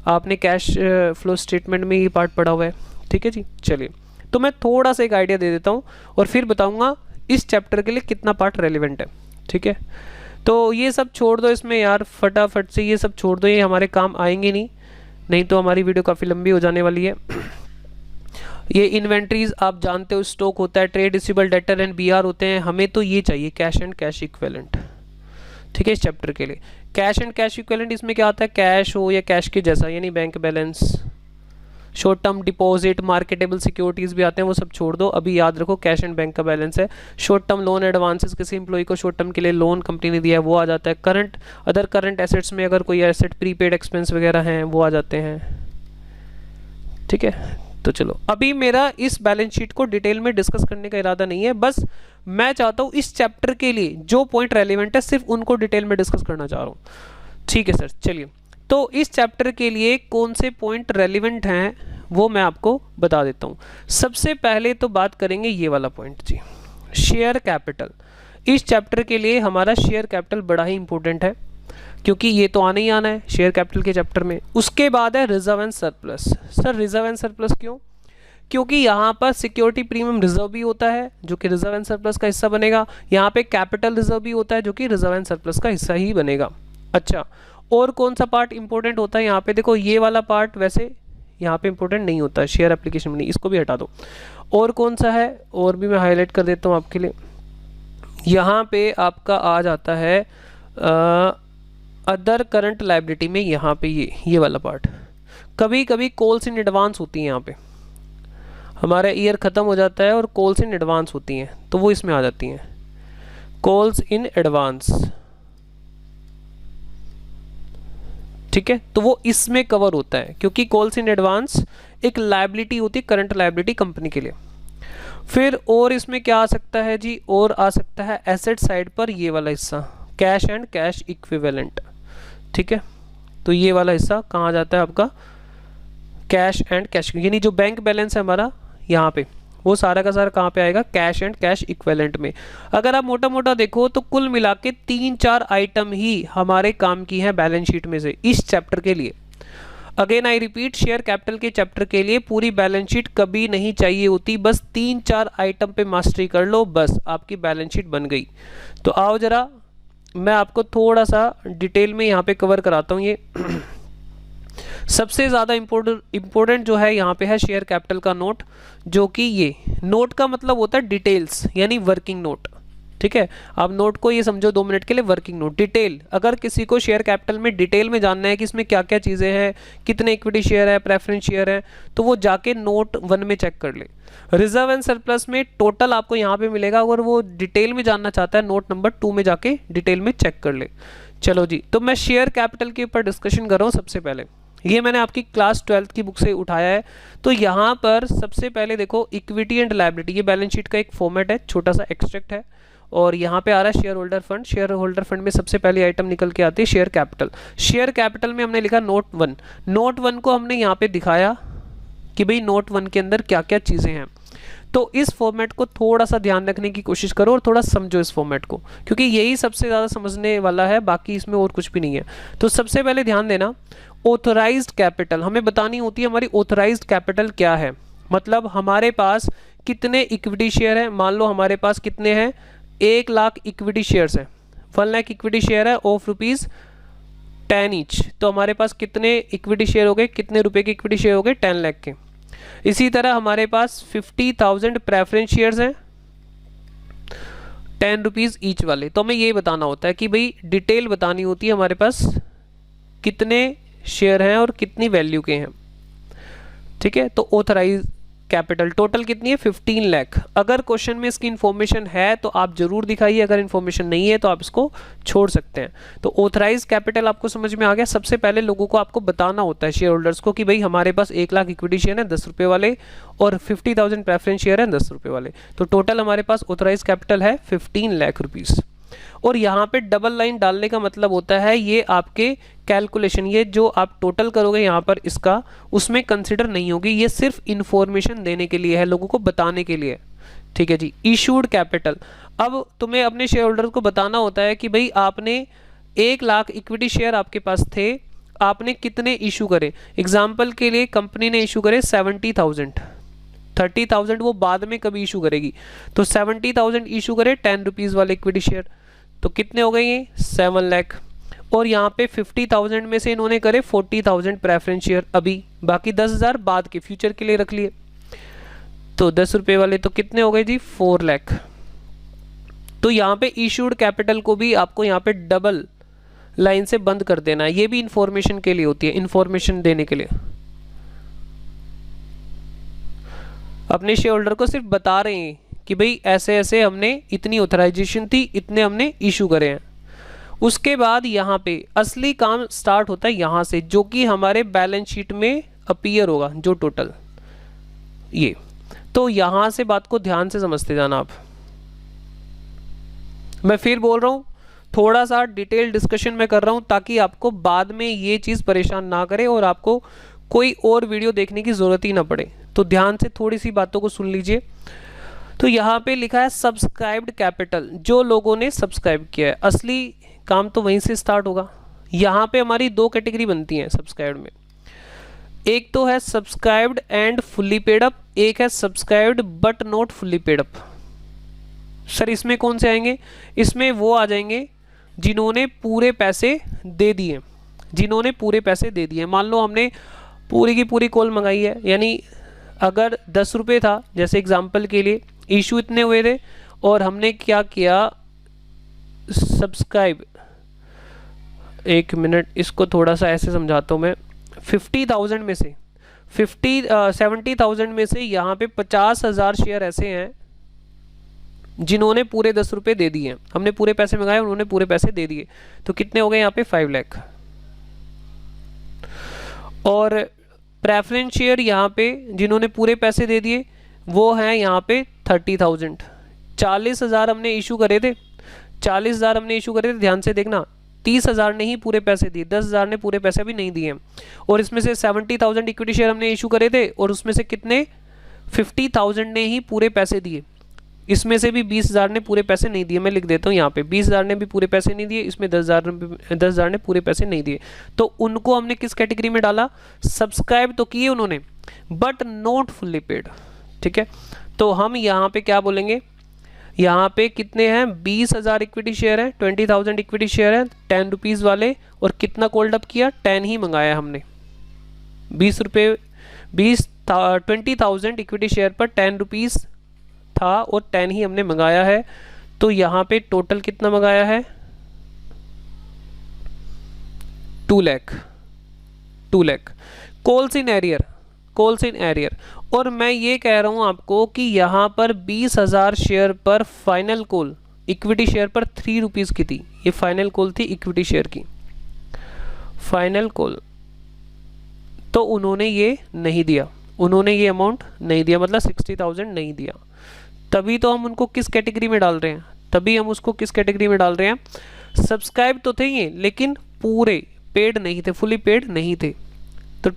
आपने कैश फ्लो स्टेटमेंट में ये पार्ट पढ़ा हुआ है। ठीक है जी, चलिए, तो मैं थोड़ा सा एक आइडिया दे देता हूँ और फिर बताऊँगा इस चैप्टर के लिए कितना पार्ट रेलिवेंट है। ठीक है, तो ये सब छोड़ दो इसमें यार, फटाफट से ये सब छोड़ दो, ये हमारे काम आएंगे नहीं तो हमारी वीडियो काफ़ी लंबी हो जाने वाली है। ये इन्वेंट्रीज आप जानते हो, स्टॉक होता है, trade receivable, debtor and BR होते हैं, हमें तो ये चाहिए कैश एंड कैश इक्विवेलेंट। ठीक है, इस चैप्टर के लिए कैश एंड कैश इक्विवेलेंट, इसमें क्या आता है, कैश हो या कैश के जैसा, यानी bank balance, short term deposit, marketable securities भी आते हैं, वो सब छोड़ दो, अभी याद रखो कैश एंड बैंक का बैलेंस है। शॉर्ट टर्म लोन एडवांसेस, किसी एम्प्लॉय को शॉर्ट टर्म के लिए लोन कंपनी ने दिया है, वो आ जाता है। करंट, अदर करंट एसेट्स में अगर कोई एसेट प्रीपेड एक्सपेंस वगैरह हैं वो आ जाते हैं। ठीक है, तो चलो, अभी मेरा इस बैलेंस शीट को डिटेल में डिस्कस करने का इरादा नहीं है, बस मैं चाहता हूँ इस चैप्टर के लिए जो पॉइंट रेलिवेंट है सिर्फ उनको डिटेल में डिस्कस करना चाह रहा हूँ। ठीक है सर, चलिए, तो इस चैप्टर के लिए कौन से पॉइंट रेलिवेंट हैं वो मैं आपको बता देता हूँ। सबसे पहले तो बात करेंगे ये वाला पॉइंट जी, शेयर कैपिटल। इस चैप्टर के लिए हमारा शेयर कैपिटल बड़ा ही इंपॉर्टेंट है, क्योंकि ये तो आना ही आना है शेयर कैपिटल के चैप्टर में। उसके बाद है reserve and surplus. Sir reserve and surplus क्यों? क्योंकि यहाँ पर सिक्योरिटी प्रीमियम रिजर्व भी होता है जो कि रिजर्व एंड सरप्लस का हिस्सा बनेगा, यहाँ पे कैपिटल रिजर्व भी होता है जो कि रिजर्व एंड सरप्लस का हिस्सा ही बनेगा। अच्छा, और कौन सा पार्ट इंपॉर्टेंट होता है यहाँ पे? देखो, ये वाला पार्ट वैसे यहाँ पे इंपॉर्टेंट नहीं होता है, शेयर एप्लीकेशन में नहीं, इसको भी हटा दो। और कौन सा है, और भी मैं हाईलाइट कर देता हूँ आपके लिए। यहाँ पे आपका आ जाता है अदर करंट लायबिलिटी में, यहाँ पे ये वाला पार्ट। कभी कभी कॉल्स इन एडवांस होती हैं, यहाँ पे हमारा ईयर ख़त्म हो जाता है और कॉल्स इन एडवांस होती हैं, तो वो इसमें आ जाती हैं, कॉल्स इन एडवांस। ठीक है, तो वो इसमें कवर होता है, क्योंकि कॉल्स इन एडवांस एक लायबिलिटी होती है, करंट लायबिलिटी कंपनी के लिए। फिर और इसमें क्या आ सकता है जी, और आ सकता है एसेट साइड पर ये वाला हिस्सा, कैश एंड कैश इक्विवेलेंट। ठीक है, तो ये वाला हिस्सा कहाँ आ जाता है आपका, कैश एंड कैश, यानी जो बैंक बैलेंस है हमारा यहाँ पे, वो सारा का सारा कहाँ पे आएगा, कैश एंड कैश इक्विवेलेंट में। अगर आप मोटा मोटा देखो तो कुल मिला के 3-4 आइटम ही हमारे काम की हैं बैलेंस शीट में से इस चैप्टर के लिए। Again I repeat, share capital के चैप्टर के लिए पूरी बैलेंस शीट कभी नहीं चाहिए होती, बस 3-4 आइटम पे मास्टरी कर लो, बस आपकी बैलेंस शीट बन गई। तो आओ जरा मैं आपको थोड़ा सा डिटेल में यहाँ पे कवर कराता हूँ ये। सबसे ज़्यादा इम्पोर्टेंट जो है यहाँ पे है शेयर कैपिटल का नोट, जो कि ये नोट का मतलब होता है डिटेल्स यानी वर्किंग नोट। ठीक है, आप नोट को ये समझो 2 मिनट के लिए, वर्किंग नोट डिटेल। अगर किसी को शेयर कैपिटल में डिटेल में जानना है कि इसमें क्या क्या चीज़ें हैं, कितने इक्विटी शेयर है, प्रेफरेंस शेयर है, तो वो जाके नोट 1 में चेक कर ले। रिजर्व एंड सरप्लस में टोटल आपको यहाँ पे मिलेगा, अगर वो डिटेल में जानना चाहता है नोट नंबर 2 में जाके डिटेल में चेक कर ले। चलो जी, तो मैं शेयर कैपिटल के ऊपर डिस्कशन कर रहा हूँ। सबसे पहले ये मैंने आपकी क्लास 12th की बुक से उठाया है। तो यहाँ पर सबसे पहले देखो इक्विटी एंड लायबिलिटी, ये बैलेंस शीट का एक फॉर्मेट है, छोटा सा एक्सट्रैक्ट है। और यहाँ पे आ रहा है share holder fund. Share holder fund में सबसे पहली आइटम निकल के आती है शेयर कैपिटल। शेयर कैपिटल में हमने लिखा नोट 1। नोट 1 को हमने यहाँ पे दिखाया कि भाई नोट 1 के अंदर क्या क्या चीज़ें हैं। तो इस फॉर्मेट को थोड़ा सा ध्यान रखने की कोशिश करो और थोड़ा समझो इस फॉर्मेट को, क्योंकि यही सबसे ज़्यादा समझने वाला है, बाकी इसमें और कुछ भी नहीं है। तो सबसे पहले ध्यान देना, ऑथराइज्ड कैपिटल हमें बतानी होती है। हमारी ऑथराइज्ड कैपिटल क्या है, मतलब हमारे पास कितने इक्विटी शेयर हैं। मान लो हमारे पास कितने हैं, 1 लाख इक्विटी शेयर्स हैं, 1 लाख इक्विटी शेयर है ऑफ ₹10 ईच। तो हमारे पास कितने इक्विटी शेयर हो गए, कितने रुपए के इक्विटी शेयर हो गए, 10 लाख के। इसी तरह हमारे पास 50,000 प्रेफरेंस शेयर्स हैं, ₹10 ईच वाले। तो हमें ये बताना होता है कि भाई डिटेल बतानी होती है हमारे पास कितने शेयर हैं और कितनी वैल्यू के हैं। ठीक है, तो ऑथराइज कैपिटल टोटल कितनी है, 15 लाख। अगर क्वेश्चन में इसकी इन्फॉर्मेशन है तो आप जरूर दिखाइए, अगर इन्फॉर्मेशन नहीं है तो आप इसको छोड़ सकते हैं। तो ऑथराइज कैपिटल आपको समझ में आ गया। सबसे पहले लोगों को आपको बताना होता है शेयर होल्डर्स को कि भाई हमारे पास 1 लाख इक्विटी शेयर है ₹10 वाले और 50,000 प्रेफरेंस शेयर है ₹10 वाले। तो टोटल हमारे पास ऑथराइज कैपिटल है 15 लाख रुपीज़। और यहाँ पे डबल लाइन डालने का मतलब होता है ये आपके कैलकुलेशन, ये जो आप टोटल करोगे यहाँ पर इसका, उसमें कंसिडर नहीं होगी, ये सिर्फ इंफॉर्मेशन देने के लिए है, लोगों को बताने के लिए। ठीक है जी। इशूड कैपिटल, अब तुम्हें अपने शेयर होल्डर को बताना होता है कि भाई आपने 1 लाख इक्विटी शेयर आपके पास थे, आपने कितने इशू करे। एग्जाम्पल के लिए कंपनी ने इशू करे 70,000, 30,000 वो बाद में कभी इशू करेगी। तो 70,000 इशू करे ₹10 वाले इक्विटी शेयर, तो कितने हो गए ये 7 लाख। और यहाँ पे 50,000 में से इन्होंने करे 40,000 प्रेफरेंस शेयर अभी, बाकी 10,000 बाद के फ्यूचर के लिए रख लिए। तो ₹10 वाले तो कितने हो गए जी 4 लाख। तो यहाँ पे इशूड कैपिटल को भी आपको यहाँ पे डबल लाइन से बंद कर देना है, ये भी इंफॉर्मेशन के लिए होती है, इंफॉर्मेशन देने के लिए। अपने शेयर होल्डर को सिर्फ बता रहे हैं कि भाई ऐसे ऐसे हमने इतनी ऑथराइजेशन थी, इतने हमने इशू करे हैं। उसके बाद यहाँ पे असली काम स्टार्ट होता है यहाँ से, जो कि हमारे बैलेंस शीट में अपीयर होगा, जो टोटल ये। तो यहाँ से बात को ध्यान से समझते जाना आप। मैं फिर बोल रहा हूँ, थोड़ा सा डिटेल डिस्कशन में कर रहा हूँ ताकि आपको बाद में ये चीज़ परेशान ना करे और आपको कोई और वीडियो देखने की ज़रूरत ही ना पड़े। तो ध्यान से थोड़ी सी बातों को सुन लीजिए। तो यहाँ पे लिखा है सब्सक्राइब्ड कैपिटल, जो लोगों ने सब्सक्राइब किया है, असली काम तो वहीं से स्टार्ट होगा। यहाँ पे हमारी 2 कैटेगरी बनती हैं सब्सक्राइब्ड में, एक तो है subscribed and fully paid up, एक है subscribed but not fully paid up. Sir इसमें कौन से आएंगे, इसमें वो आ जाएंगे जिन्होंने पूरे पैसे दे दिए, जिन्होंने पूरे पैसे दे दिए। मान लो हमने पूरी की पूरी कॉल मंगाई है, यानी अगर ₹10 था, जैसे एग्जांपल के लिए इशू इतने हुए थे और हमने क्या किया सब्सक्राइब, 1 मिनट इसको थोड़ा सा ऐसे समझाता हूँ मैं। 50,000 में से 70,000 में से यहाँ पे 50,000 शेयर ऐसे हैं जिन्होंने पूरे ₹10 दे दिए हैं। हमने पूरे पैसे मंगाए, उन्होंने पूरे पैसे दे दिए, तो कितने हो गए यहाँ पे 5 लाख। और प्रेफरेंस शेयर यहाँ पे जिन्होंने पूरे पैसे दे दिए वो हैं यहाँ पे 30,000। 40,000 हमने इशू करे थे, 40,000 हमने इशू करे थे, ध्यान से देखना। 30,000 ने ही पूरे पैसे दिए, 10,000 ने पूरे पैसे भी नहीं दिए। और इसमें से 70,000 इक्विटी शेयर हमने इशू करे थे और उसमें से कितने 50,000 ने ही पूरे पैसे दिए। इसमें से भी 20,000 ने पूरे पैसे नहीं दिए। मैं लिख देता हूँ यहाँ पे 20,000 ने भी पूरे पैसे नहीं दिए, इसमें 10,000 ने पूरे पैसे नहीं दिए। तो उनको हमने किस कैटेगरी में डाला, सब्सक्राइब तो किए उन्होंने बट नॉट फुल्ली पेड। ठीक है, तो हम यहाँ पे क्या बोलेंगे, यहाँ पे कितने हैं, 20,000 इक्विटी शेयर है, 20,000 इक्विटी शेयर है 10 रुपीज़ वाले, और कितना कोल्ड अप किया, 10 ही मंगाया हमने, 20 रुपये 20,000 इक्विटी शेयर पर 10 रुपीज़ था और 10 ही हमने मंगाया है। तो यहाँ पे टोटल कितना मंगाया है, 2 लाख कॉल्स इन एरियर। और मैं ये कह रहा हूँ आपको कि यहाँ पर 20,000 शेयर पर फाइनल कॉल इक्विटी शेयर पर 3 रुपीज़ की थी, ये फाइनल कॉल थी इक्विटी शेयर की, फाइनल कॉल। तो उन्होंने ये नहीं दिया, उन्होंने ये अमाउंट नहीं दिया, मतलब 60,000 नहीं दिया। तभी तो हम उनको किस कैटेगरी में डाल रहे हैं, तभी हम उसको किस कैटेगरी में डाल रहे हैं, सब्सक्राइब तो थे ये लेकिन पूरे पेड नहीं थे, फुली पेड नहीं थे। तो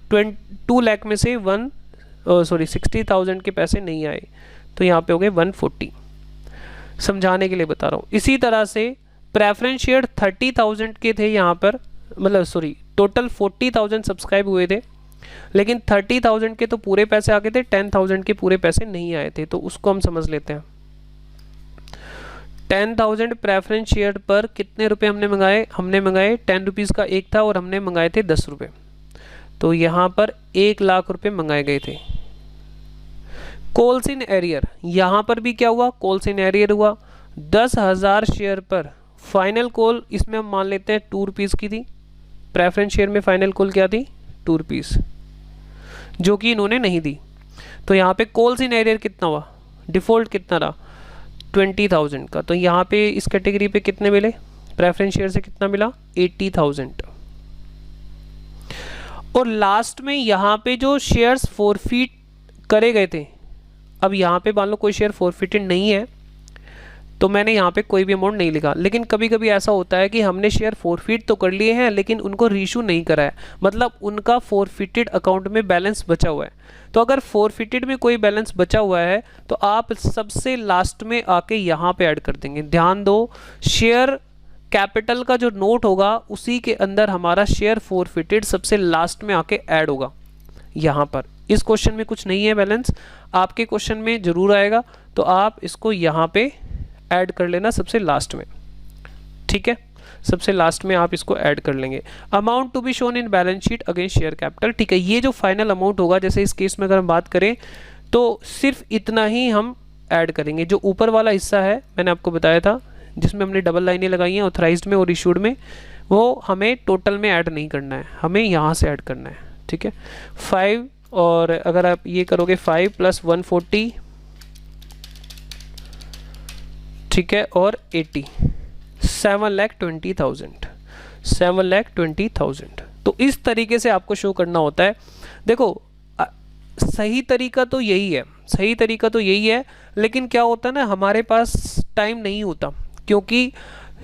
2 लाख में से 60,000 के पैसे नहीं आए, तो यहाँ पे हो गए 140, समझाने के लिए बता रहा हूँ। इसी तरह से प्रेफरेंस शेयर 30,000 के थे यहाँ पर, मतलब टोटल 40,000 सब्सक्राइब हुए थे, लेकिन 30,000 के तो पूरे पैसे आ गए थे, 10,000 के पूरे पैसे नहीं आए थे। तो उसको हम समझ लेते हैं। 10,000 प्रेफरेंस शेयर पर कितने रुपए हमने मंगाए 10 रुपीज़ का एक था और हमने मंगाए थे 10 रुपये, तो यहाँ पर 1 लाख रुपए मंगाए गए थे। कॉल्स इन एरियर, यहाँ पर भी क्या हुआ, कॉल्स इन एरियर हुआ। 10,000 शेयर पर फाइनल कॉल, इसमें हम मान लेते हैं 2 रुपीज़ की थी, प्रेफरेंस शेयर में फाइनल कॉल क्या थी, 2 रुपीज़, जो कि इन्होंने नहीं दी। तो यहाँ पे कॉल्स इन एरियर कितना हुआ, डिफ़ॉल्ट कितना रहा, 20,000 का। तो यहाँ पे इस कैटेगरी पे कितने मिले, प्रेफरेंस शेयर से कितना मिला, 80,000। और लास्ट में यहाँ पे जो शेयर्स फॉरफिट करे गए थे, अब यहाँ पे मान लो कोई शेयर फॉरफिटेड नहीं है तो मैंने यहाँ पे कोई भी अमाउंट नहीं लिखा। लेकिन कभी कभी ऐसा होता है कि हमने शेयर फॉरफिट तो कर लिए हैं लेकिन उनको रीइशू नहीं करा है, मतलब उनका फॉरफिटेड अकाउंट में बैलेंस बचा हुआ है। तो अगर फॉरफिटेड में कोई बैलेंस बचा हुआ है तो आप सबसे लास्ट में आके यहाँ पे ऐड कर देंगे। ध्यान दो, शेयर कैपिटल का जो नोट होगा उसी के अंदर हमारा शेयर फॉरफिटेड सबसे लास्ट में आके ऐड होगा। यहाँ पर इस क्वेश्चन में कुछ नहीं है बैलेंस, आपके क्वेश्चन में जरूर आएगा, तो आप इसको यहाँ पे ऐड कर लेना सबसे लास्ट में, ठीक है, सबसे लास्ट में आप इसको ऐड कर लेंगे। Amount to be shown in balance sheet against share capital, ठीक है। ये जो फाइनल अमाउंट होगा, जैसे इस केस में अगर हम बात करें तो सिर्फ इतना ही हम ऐड करेंगे। जो ऊपर वाला हिस्सा है मैंने आपको बताया था जिसमें हमने डबल लाइनें लगाई हैं ऑथराइज्ड में और इशूड में, वो हमें टोटल में ऐड नहीं करना है, हमें यहाँ से ऐड करना है, ठीक है। 5, और अगर आप ये करोगे 5 + 140, ठीक है, और 80, 7,20,000। तो इस तरीके से आपको शो करना होता है। देखो सही तरीका तो यही है, लेकिन क्या होता है ना, हमारे पास टाइम नहीं होता, क्योंकि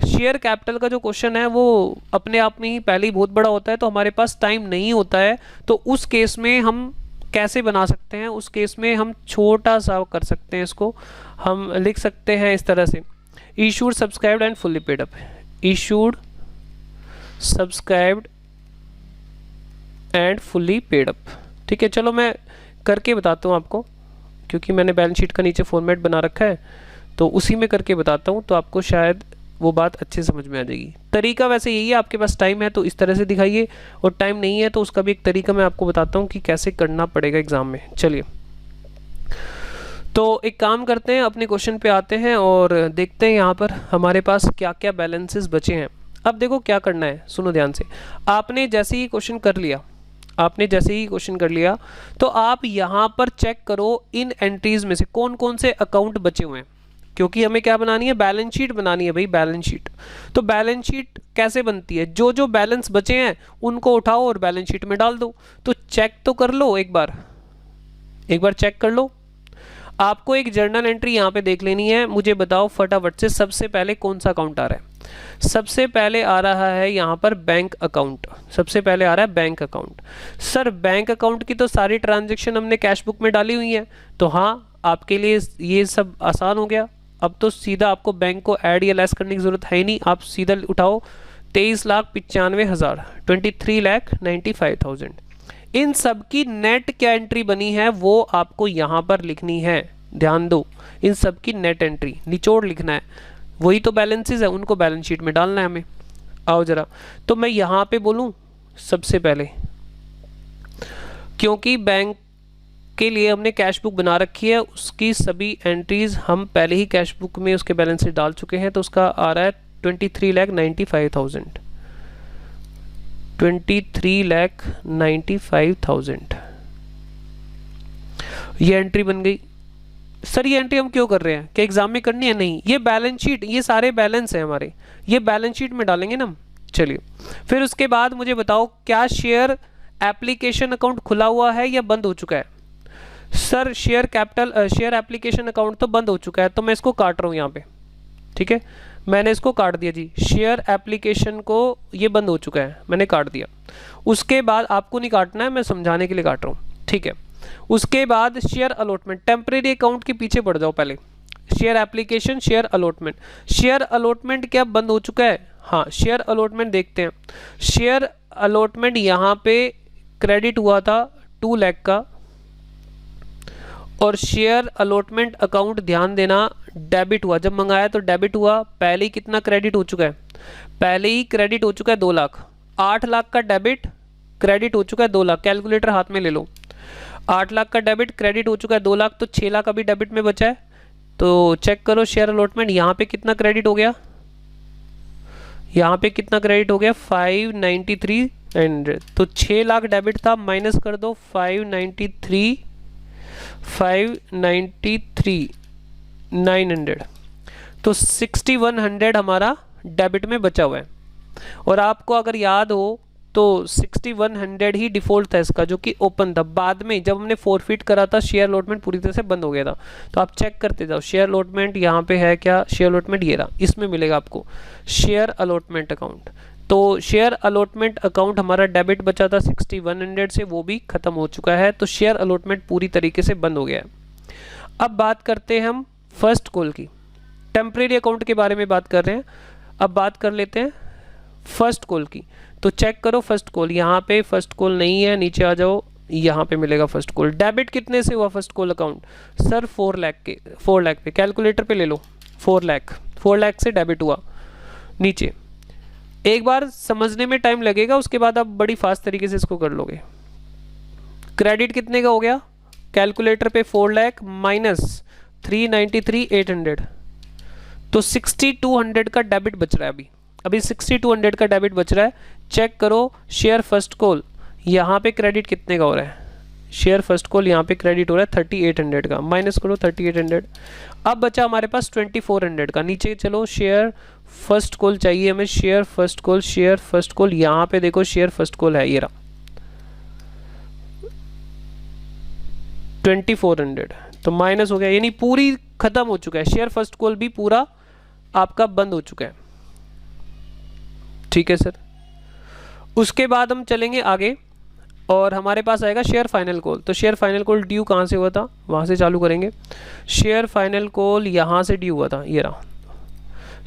शेयर कैपिटल का जो क्वेश्चन है वो अपने आप में ही पहले ही बहुत बड़ा होता है, तो हमारे पास टाइम नहीं होता है। तो उस केस में हम कैसे बना सकते हैं, उस केस में हम छोटा सा कर सकते हैं, इसको हम लिख सकते हैं इस तरह से, issued, subscribed and fully paid up, issued, subscribed and fully paid up, ठीक है। चलो मैं करके बताता हूँ आपको, क्योंकि मैंने बैलेंस शीट का नीचे फॉर्मेट बना रखा है, तो उसी में करके बताता हूँ, तो आपको शायद वो बात अच्छे समझ में आ जाएगी। तरीका वैसे यही है, आपके पास टाइम है तो इस तरह से दिखाइए, और टाइम नहीं है तो उसका भी एक तरीका मैं आपको बताता हूँ कि कैसे करना पड़ेगा एग्जाम में। चलिए, तो एक काम करते हैं, अपने क्वेश्चन पे आते हैं और देखते हैं यहाँ पर हमारे पास क्या क्या बैलेंसेस बचे हैं। अब देखो क्या करना है, सुनो ध्यान से। आपने जैसे ही क्वेश्चन कर लिया, तो आप यहाँ पर चेक करो इन एंट्रीज में से कौन कौन से अकाउंट बचे हुए हैं, क्योंकि हमें क्या बनानी है, बैलेंस शीट बनानी है भाई, बैलेंस शीट। तो बैलेंस शीट कैसे बनती है, जो जो बैलेंस बचे हैं उनको उठाओ और बैलेंस शीट में डाल दो। तो चेक तो कर लो, एक बार चेक कर लो। आपको एक जर्नल एंट्री यहाँ पे देख लेनी है। मुझे बताओ फटाफट से, सबसे पहले कौन सा अकाउंट आ रहा है? सबसे पहले आ रहा है यहाँ पर बैंक अकाउंट, सबसे पहले आ रहा है bank account. Sir bank account की तो सारी ट्रांजैक्शन हमने कैश बुक में डाली हुई है, तो हाँ आपके लिए ये सब आसान हो गया। अब तो सीधा आपको बैंक को ऐड या लेस करने की जरूरत है ही नहीं, आप सीधा उठाओ 23,95,000, 23,95,000। इन सब की नेट क्या एंट्री बनी है वो आपको यहाँ पर लिखनी है। ध्यान दो, इन सब की नेट एंट्री निचोड़ लिखना है, वही तो बैलेंसेस है, उनको बैलेंस शीट में डालना है हमें। आओ जरा, तो मैं यहाँ पे बोलूँ सबसे पहले, क्योंकि बैंक के लिए हमने कैश बुक बना रखी है, उसकी सभी एंट्रीज हम पहले ही कैश बुक में उसके बैलेंसेस डाल चुके हैं, तो उसका आ रहा है 23,95,000, 23,95,000 ये एंट्री बन गई। सर ये एंट्री हम क्यों कर रहे हैं, क्या एग्जाम में करनी है? नहीं, ये बैलेंस शीट, ये सारे बैलेंस हैं हमारे, ये बैलेंस शीट में डालेंगे ना हम। चलिए फिर उसके बाद मुझे बताओ, क्या शेयर एप्लीकेशन अकाउंट खुला हुआ है या बंद हो चुका है? सर शेयर एप्लीकेशन अकाउंट तो बंद हो चुका है, तो मैं इसको काट रहा हूँ यहाँ पे, ठीक है, मैंने इसको काट दिया जी। शेयर एप्लीकेशन को ये बंद हो चुका है, मैंने काट दिया। उसके बाद आपको नहीं काटना है, मैं समझाने के लिए काट रहा हूँ, ठीक है। उसके बाद शेयर अलॉटमेंट, टेम्परेरी अकाउंट के पीछे बढ़ जाओ पहले, share application, share allotment. Share allotment क्या बंद हो चुका है? हाँ, शेयर अलॉटमेंट देखते हैं। शेयर अलॉटमेंट यहाँ पे क्रेडिट हुआ था 2 लाख का, और शेयर अलॉटमेंट अकाउंट ध्यान देना डेबिट हुआ, जब मंगाया तो डेबिट हुआ। पहले ही कितना क्रेडिट हो चुका है? पहले ही क्रेडिट हो चुका है 2 लाख, 8 लाख का डेबिट, क्रेडिट हो चुका है 2 लाख। कैलकुलेटर हाथ में ले लो, 8 लाख का डेबिट, क्रेडिट हो चुका है 2 लाख, तो 6 लाख अभी डेबिट में बचा है। तो चेक करो शेयर अलॉटमेंट यहाँ पे कितना क्रेडिट हो गया, यहाँ पे कितना क्रेडिट हो गया 593,900। तो 6 लाख डेबिट था, माइनस कर दो 593,900, तो 6100 हमारा डेबिट में बचा हुआ है। और आपको अगर याद हो तो 6100 ही डिफ़ॉल्ट था इसका, जो कि ओपन था। बाद में जब हमने फॉरफिट करा था, शेयर अलॉटमेंट पूरी तरह से बंद हो गया था। तो आप चेक करते जाओ, शेयर अलॉटमेंट यहाँ पे है क्या? शेयर अलॉटमेंट ये रहा, इसमें मिलेगा आपको शेयर अलॉटमेंट अकाउंट। तो शेयर अलॉटमेंट अकाउंट हमारा डेबिट बचा था 6100 से, वो भी ख़त्म हो चुका है। तो शेयर अलॉटमेंट पूरी तरीके से बंद हो गया है। अब बात करते हैं हम फर्स्ट कॉल की, टेम्परेरी अकाउंट के बारे में बात कर रहे हैं। अब बात कर लेते हैं फर्स्ट कॉल की। तो चेक करो फर्स्ट कॉल, यहाँ पे फर्स्ट कॉल नहीं है, नीचे आ जाओ, यहाँ पे मिलेगा फर्स्ट कॉल। डेबिट कितने से हुआ first call account? Sir 4 lakh पे, कैलकुलेटर पे ले लो, 4 लाख से डेबिट हुआ। नीचे एक बार समझने में टाइम लगेगा, उसके बाद आप बड़ी फास्ट तरीके से इसको कर लोगे। क्रेडिट कितने का हो गया? कैलकुलेटर पे 4 लाख माइनस 393,800, तो 6200 का डेबिट बच रहा है अभी 6200 का डेबिट बच रहा है। चेक करो शेयर फर्स्ट कॉल, यहाँ पे क्रेडिट कितने का हो रहा है? शेयर फर्स्ट कॉल यहाँ पे क्रेडिट हो रहा है 3800 का, माइनस करो 3800। अब बचा हमारे पास 2400 का। नीचे चलो, शेयर फर्स्ट कॉल चाहिए हमें, शेयर फर्स्ट कॉल, यहाँ पे देखो शेयर फर्स्ट कॉल है, ये रहा 2400, तो माइनस हो गया, यानी पूरी खत्म हो चुका है। शेयर फर्स्ट कॉल भी पूरा आपका बंद हो चुका है, ठीक है सर। उसके बाद हम चलेंगे आगे और हमारे पास आएगा शेयर फाइनल कॉल। तो शेयर फाइनल कॉल ड्यू कहाँ से हुआ था, वहाँ से चालू करेंगे। शेयर फाइनल कॉल यहाँ से ड्यू हुआ था, ये रहा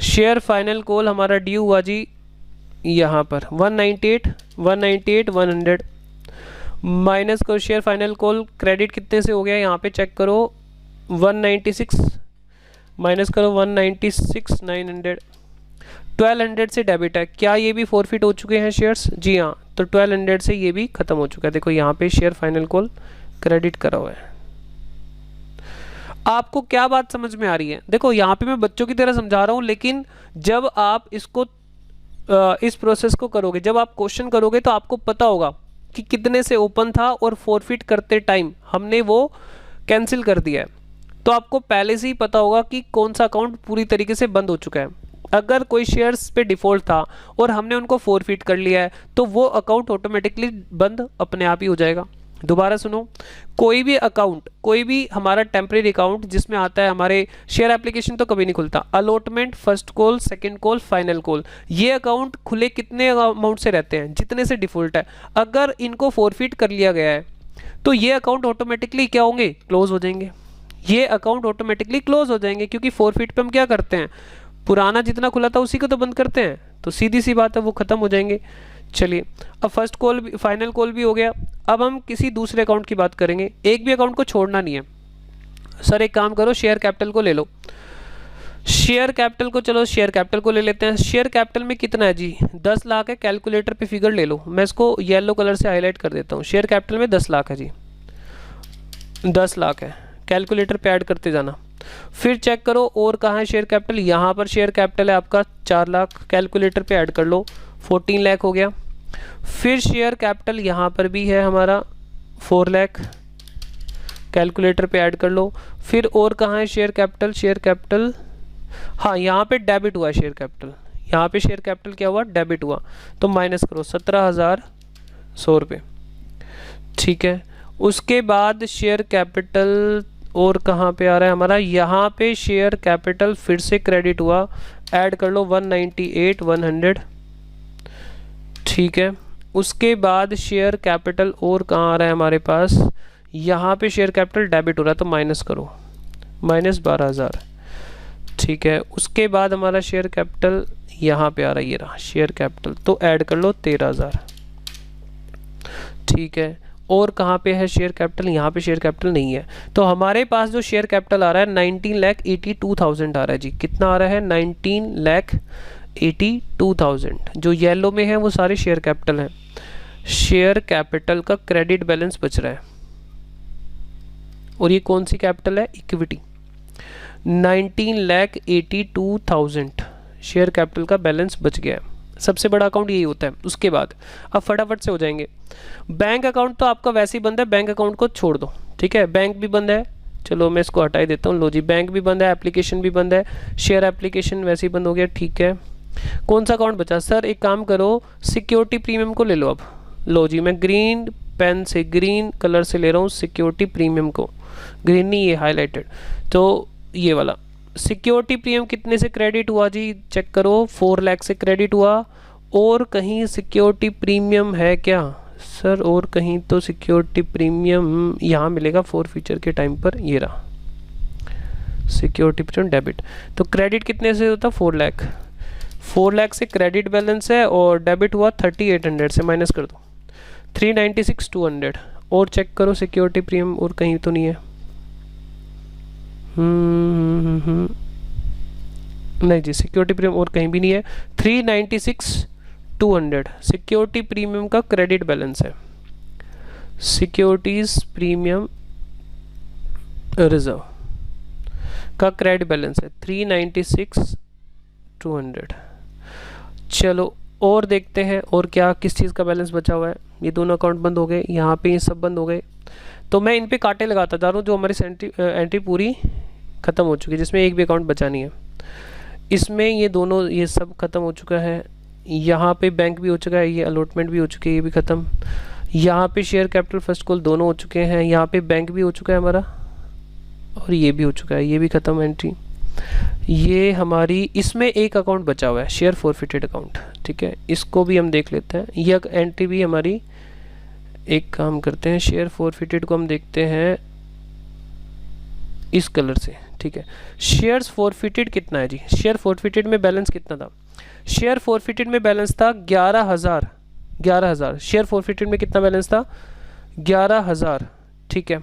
शेयर फाइनल कॉल हमारा ड्यू हुआ जी यहाँ पर 198,100 माइनस करो शेयर फाइनल कॉल क्रेडिट कितने से हो गया, यहाँ पे चेक करो 196 माइनस करो 196,900, 1200 से डेबिट है। क्या ये भी फॉरफिट हो चुके हैं शेयर्स? जी हाँ, तो 1200 से ये भी खत्म हो चुका है। देखो यहाँ पे शेयर फाइनल कॉल क्रेडिट करा हुआ है। आपको क्या बात समझ में आ रही है? देखो यहाँ पे मैं बच्चों की तरह समझा रहा हूँ, लेकिन जब आप इसको इस प्रोसेस को करोगे, जब आप क्वेश्चन करोगे, तो आपको पता होगा कि कितने से ओपन था और फॉरफिट करते टाइम हमने वो कैंसिल कर दिया है। तो आपको पहले से ही पता होगा कि कौन सा अकाउंट पूरी तरीके से बंद हो चुका है। अगर कोई शेयर्स पे डिफ़ॉल्ट था और हमने उनको फॉरफिट कर लिया है, तो वो अकाउंट ऑटोमेटिकली बंद अपने आप ही हो जाएगा। दोबारा सुनो, कोई भी अकाउंट, कोई भी हमारा टेम्परेरी अकाउंट जिसमें आता है, हमारे शेयर एप्लीकेशन तो कभी नहीं खुलता, allotment, first call, second call, final call, ये अकाउंट खुले कितने अमाउंट से रहते हैं? जितने से डिफ़ॉल्ट है। अगर इनको फॉरफिट कर लिया गया है तो ये अकाउंट ऑटोमेटिकली क्या होंगे? क्लोज हो जाएंगे। ये अकाउंट ऑटोमेटिकली क्लोज हो जाएंगे, क्योंकि फॉरफिट पे हम क्या करते हैं, पुराना जितना खुला था उसी को तो बंद करते हैं, तो सीधी सी बात है वो ख़त्म हो जाएंगे। चलिए, अब फर्स्ट कॉल भी, फाइनल कॉल भी हो गया। अब हम किसी दूसरे अकाउंट की बात करेंगे। एक भी अकाउंट को छोड़ना नहीं है। सर एक काम करो, शेयर कैपिटल को ले लो, शेयर कैपिटल को, चलो शेयर कैपिटल को ले लेते हैं। शेयर कैपिटल में कितना है जी, 10 लाख है। कैलकुलेटर पे फिगर ले लो, मैं इसको येलो कलर से हाईलाइट कर देता हूँ। शेयर कैपिटल में 10 लाख है जी, 10 लाख है। कैलकुलेटर पे ऐड करते जाना, फिर चेक करो और कहाँ है शेयर कैपिटल। यहाँ पर शेयर कैपिटल है आपका 4 लाख, कैलकुलेटर पे ऐड कर लो, 14 लाख हो गया। फिर शेयर कैपिटल यहाँ पर भी है हमारा 4 लाख, कैलकुलेटर पे ऐड कर लो। फिर और कहाँ है शेयर कैपिटल, शेयर कैपिटल, हाँ यहाँ पे डेबिट हुआ शेयर कैपिटल, यहाँ पे शेयर कैपिटल क्या हुआ, डेबिट हुआ, तो माइनस करो 17,100 रुपये, ठीक है। उसके बाद शेयर कैपिटल और कहाँ पे आ रहा है हमारा, यहाँ पे शेयर कैपिटल फिर से क्रेडिट हुआ, ऐड कर लो 198,100, ठीक है। उसके बाद शेयर कैपिटल और कहाँ आ रहा है हमारे पास, यहाँ पे शेयर कैपिटल डेबिट हो रहा है, तो माइनस करो, -12,000, ठीक है। उसके बाद हमारा शेयर कैपिटल यहाँ पे आ रहा है, ये रहा शेयर कैपिटल, तो ऐड कर लो 13,000, ठीक है। और कहाँ पे है शेयर कैपिटल, यहाँ पे शेयर कैपिटल नहीं है, तो हमारे पास जो शेयर कैपिटल आ रहा है 19,82,000 आ रहा है जी। कितना आ रहा है, 19,82,000। जो येलो में है वो सारे शेयर कैपिटल हैं। शेयर कैपिटल का क्रेडिट बैलेंस बच रहा है, और ये कौन सी कैपिटल है, इक्विटी। 19,82,000 शेयर कैपिटल का बैलेंस बच गया है। सबसे बड़ा अकाउंट यही होता है। उसके बाद अब फटाफट से हो जाएंगे। बैंक अकाउंट तो आपका वैसे ही बंद है, बैंक अकाउंट को छोड़ दो, ठीक है। बैंक भी बंद है, चलो मैं इसको हटा ही देता हूँ। लो जी, बैंक भी बंद है, एप्लीकेशन भी बंद है, शेयर एप्लीकेशन वैसे ही बंद हो गया, ठीक है। कौन सा अकाउंट बचा सर, एक काम करो, सिक्योरिटी प्रीमियम को ले लो अब। लो जी, मैं ग्रीन पेन से, ग्रीन कलर से ले रहा हूँ सिक्योरिटी प्रीमियम को, ग्रीन नहीं ये हाईलाइटेड, तो ये वाला सिक्योरिटी प्रीमियम कितने से क्रेडिट हुआ जी, चेक करो, 4 लाख से क्रेडिट हुआ। और कहीं सिक्योरिटी प्रीमियम है क्या सर, और कहीं तो सिक्योरिटी प्रीमियम यहाँ मिलेगा फॉरफीचर के टाइम पर, ये रहा सिक्योरिटी प्रीमियम डेबिट। तो क्रेडिट कितने से होता, 4 लाख, 4 लाख से क्रेडिट बैलेंस है, और डेबिट हुआ 3800 से, माइनस कर दो 396,200। और चेक करो सिक्योरिटी प्रीमियम और कहीं तो नहीं है, नहीं जी, सिक्योरिटी प्रीमियम और कहीं भी नहीं है। 396,200 सिक्योरिटी प्रीमियम का क्रेडिट बैलेंस है। सिक्योरिटीज प्रीमियम रिजर्व का क्रेडिट बैलेंस है 396,200। चलो और देखते हैं और क्या किस चीज़ का बैलेंस बचा हुआ है। ये दोनों अकाउंट बंद हो गए, यहाँ पे ये सब बंद हो गए, तो मैं इन पे कांटे लगाता जा रहा हूँ। जो हमारी एंट्री पूरी ख़त्म हो चुकी है, जिसमें एक भी अकाउंट बचा नहीं है। इसमें ये दोनों, ये सब ख़त्म हो चुका है। यहाँ पे बैंक भी हो चुका है, ये अलॉटमेंट भी हो चुकी है, ये भी ख़त्म। यहाँ पे शेयर कैपिटल फर्स्ट कॉल दोनों हो चुके हैं। यहाँ पे बैंक भी हो चुका है हमारा, और ये भी हो चुका है, ये भी ख़त्म एंट्री। ये हमारी, इसमें एक अकाउंट बचा हुआ है, शेयर फॉरफिटेड अकाउंट, ठीक है। इसको भी हम देख लेते हैं। ये एंट्री भी हमारी, एक काम करते हैं, शेयर फॉरफिटेड को हम देखते हैं इस कलर से, ठीक है। शेयर्स फॉरफिटेड कितना है जी, शेयर फॉरफिटेड में बैलेंस कितना था, शेयर फॉरफिटेड में बैलेंस था 11,000। शेयर फॉरफिटेड में कितना बैलेंस था, 11,000, ठीक है।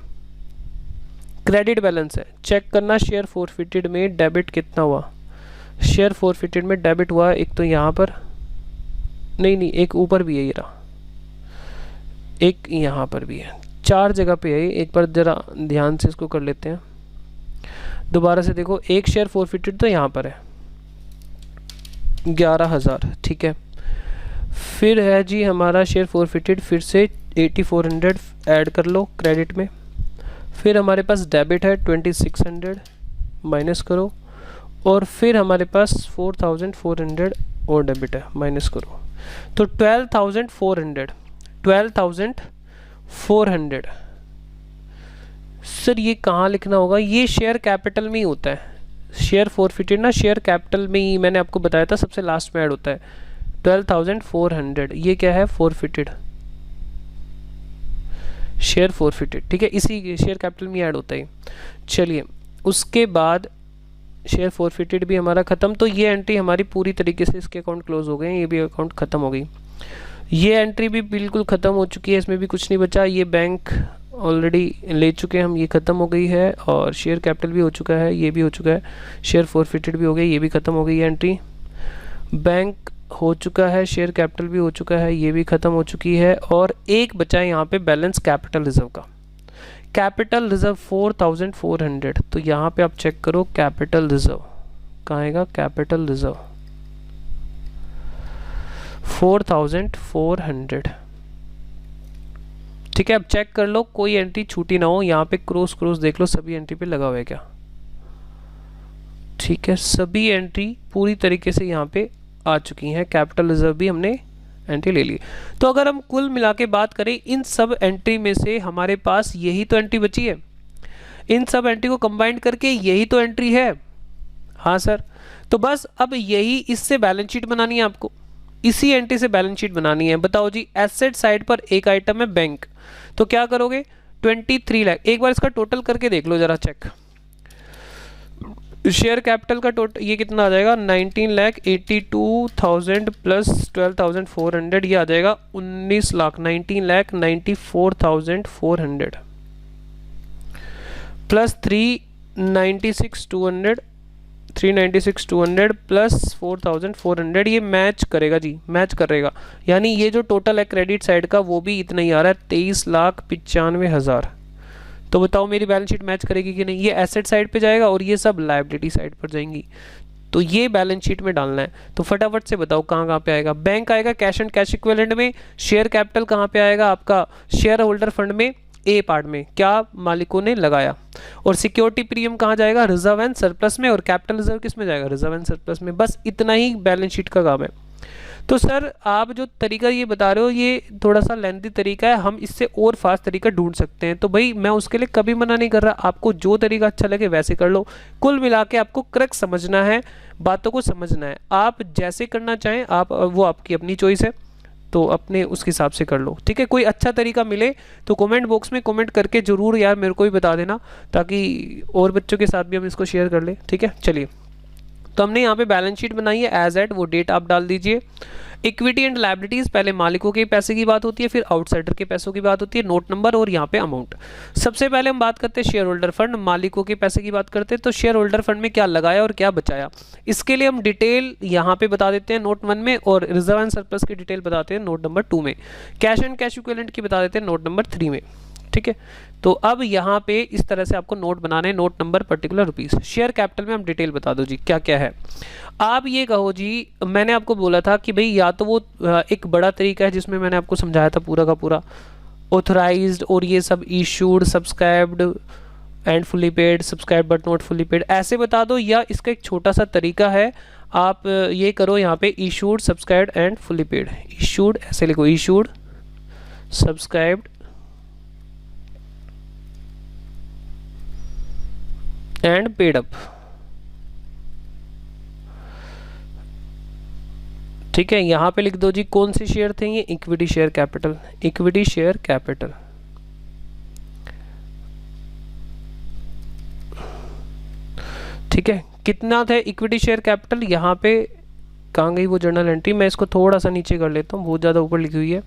क्रेडिट बैलेंस है, चेक करना शेयर फॉरफिटेड में डेबिट कितना हुआ। शेयर फॉरफिटेड में डेबिट हुआ एक तो यहाँ पर, नहीं एक ऊपर भी है, ये रहा, एक यहाँ पर भी है, 4 जगह पे है। एक बार ज़रा ध्यान से इसको कर लेते हैं, दोबारा से देखो। एक शेयर फॉरफिटेड तो यहाँ पर है 11,000, ठीक है। फिर है जी हमारा शेयर फॉरफिटेड, फिर से 8400 ऐड कर लो क्रेडिट में। फिर हमारे पास डेबिट है 2600, माइनस करो। और फिर हमारे पास 4400 और डेबिट है, माइनस करो, तो 12,400। सर ये कहाँ लिखना होगा, ये शेयर कैपिटल में ही होता है। शेयर फॉरफिटेड ना शेयर कैपिटल में ही, मैंने आपको बताया था, सबसे लास्ट में ऐड होता है। 12,400 ये क्या है, फॉरफिटेड, शेयर फॉरफिटेड, ठीक है। इसी शेयर कैपिटल में ऐड होता है। चलिए उसके बाद शेयर फॉरफिटेड भी हमारा ख़त्म। तो ये एंट्री हमारी पूरी तरीके से, इसके अकाउंट क्लोज हो गए हैं, ये भी अकाउंट ख़त्म हो गई। ये एंट्री भी बिल्कुल ख़त्म हो चुकी है, इसमें भी कुछ नहीं बचा। ये बैंक ऑलरेडी ले चुके हैं हम, ये ख़त्म हो गई है। और शेयर कैपिटल भी हो चुका है, ये भी हो चुका है। शेयर फॉरफिटेड भी हो गई, ये भी ख़त्म हो गई है एंट्री। बैंक हो चुका है, शेयर कैपिटल भी हो चुका है, ये भी ख़त्म हो चुकी है। और एक बचा है यहाँ पे बैलेंस कैपिटल रिजर्व का। Capital reserve 4400। तो यहाँ पे आप चेक करो कैपिटल रिजर्व कहाँ आएगा, कैपिटल रिजर्व 4400। ठीक है, अब चेक कर लो कोई एंट्री छूटी ना हो। यहाँ पे क्रॉस देख लो सभी एंट्री पे लगा हुआ है क्या। ठीक है, सभी एंट्री पूरी तरीके से यहाँ पे आ चुकी हैं। कैपिटल रिजर्व भी हमने एंट्री ले ली। तो अगर हम कुल मिला के बात करें इन सब एंट्री में से हमारे पास यही तो एंट्री बची है। इन सब एंट्री को कंबाइन करके यही तो एंट्री है। हाँ सर, तो बस अब यही इससे बैलेंस शीट बनानी है आपको, इसी एंट्री से बैलेंस शीट बनानी है। बताओ जी, एसेट साइड पर एक आइटम है बैंक, तो क्या करोगे 23 लाख। एक बार इसका टोटल करके देख लो जरा चेक। शेयर कैपिटल का टोटल ये कितना आ जाएगा, 19,82,000 प्लस 12,400, ये आ जाएगा 19 लाख, 19,94,400 प्लस 396,200 प्लस 4,400, ये मैच करेगा जी, मैच करेगा। यानी ये जो टोटल है क्रेडिट साइड का वो भी इतना ही आ रहा है, 23,95,000। तो बताओ मेरी बैलेंस शीट मैच करेगी कि नहीं। ये एसेट साइड पे जाएगा और ये सब लायबिलिटी साइड पर जाएंगी, तो ये बैलेंस शीट में डालना है। तो फटाफट से बताओ कहाँ कहाँ पे आएगा। बैंक आएगा कैश एंड कैश इक्विवेलेंट में। शेयर कैपिटल कहाँ पे आएगा आपका, शेयर होल्डर फंड में, ए पार्ट में, क्या मालिकों ने लगाया। और सिक्योरिटी प्रीमियम कहाँ जाएगा, रिजर्व एंड सरप्लस में। और कैपिटल रिजर्व किस में जाएगा, रिजर्व एंड सरप्लस में। बस इतना ही बैलेंस शीट का काम है। तो सर आप जो तरीका ये बता रहे हो ये थोड़ा सा लेंथी तरीका है, हम इससे और फास्ट तरीका ढूंढ सकते हैं। तो भाई मैं उसके लिए कभी मना नहीं कर रहा, आपको जो तरीका अच्छा लगे वैसे कर लो। कुल मिला के आपको करेक्ट समझना है, बातों को समझना है। आप जैसे करना चाहें आप, वो आपकी अपनी चॉइस है, तो अपने उसके हिसाब से कर लो। ठीक है, कोई अच्छा तरीका मिले तो कमेंट बॉक्स में कमेंट करके ज़रूर यार मेरे को भी बता देना, ताकि और बच्चों के साथ भी हम इसको शेयर कर लें। ठीक है, चलिए तो हमने यहाँ पे बैलेंस शीट बनाई है एज एट, वो डेट आप डाल दीजिए। इक्विटी एंड लायबिलिटीज, पहले मालिकों के पैसे की बात होती है, फिर आउटसाइडर के पैसों की बात होती है, नोट नंबर और यहाँ पे अमाउंट। सबसे पहले हम बात करते हैं शेयर होल्डर फंड, मालिकों के पैसे की बात करते हैं। तो शेयर होल्डर फंड में क्या लगाया और क्या बचाया, इसके लिए हम डिटेल यहाँ पे बता देते हैं नोट 1 में, और रिजर्व एंड सरप्लस की डिटेल बताते हैं नोट नंबर 2 में। कैश एंड कैश इक्विवेलेंट की बता देते हैं नोट नंबर 3 में। ठीक है, तो अब यहाँ पे इस तरह से आपको नोट बनाने हैं, note number particular rupees. Share capital में हम डिटेल बता दो जी क्या क्या है। आप ये कहो जी, मैंने आपको बोला था कि भाई या तो वो एक बड़ा तरीका है जिसमें मैंने आपको समझाया था पूरा का पूरा, ऑथराइज्ड और ये सब, issued, subscribed and fully paid, subscribe but not fully paid, ऐसे बता दो। या इसका एक छोटा सा तरीका है, आप ये करो यहाँ पे issued, subscribed and fully paid. Issued ऐसे लिखो, issued, subscribed and paid up. ठीक है, यहां पे लिख दो जी कौन से शेयर थे ये, equity share capital, equity share capital. ठीक है, कितना था इक्विटी शेयर कैपिटल, यहाँ पे कहाँ गई वो जर्नल एंट्री, मैं इसको थोड़ा सा नीचे कर लेता हूँ, बहुत ज़्यादा ऊपर लिखी हुई है।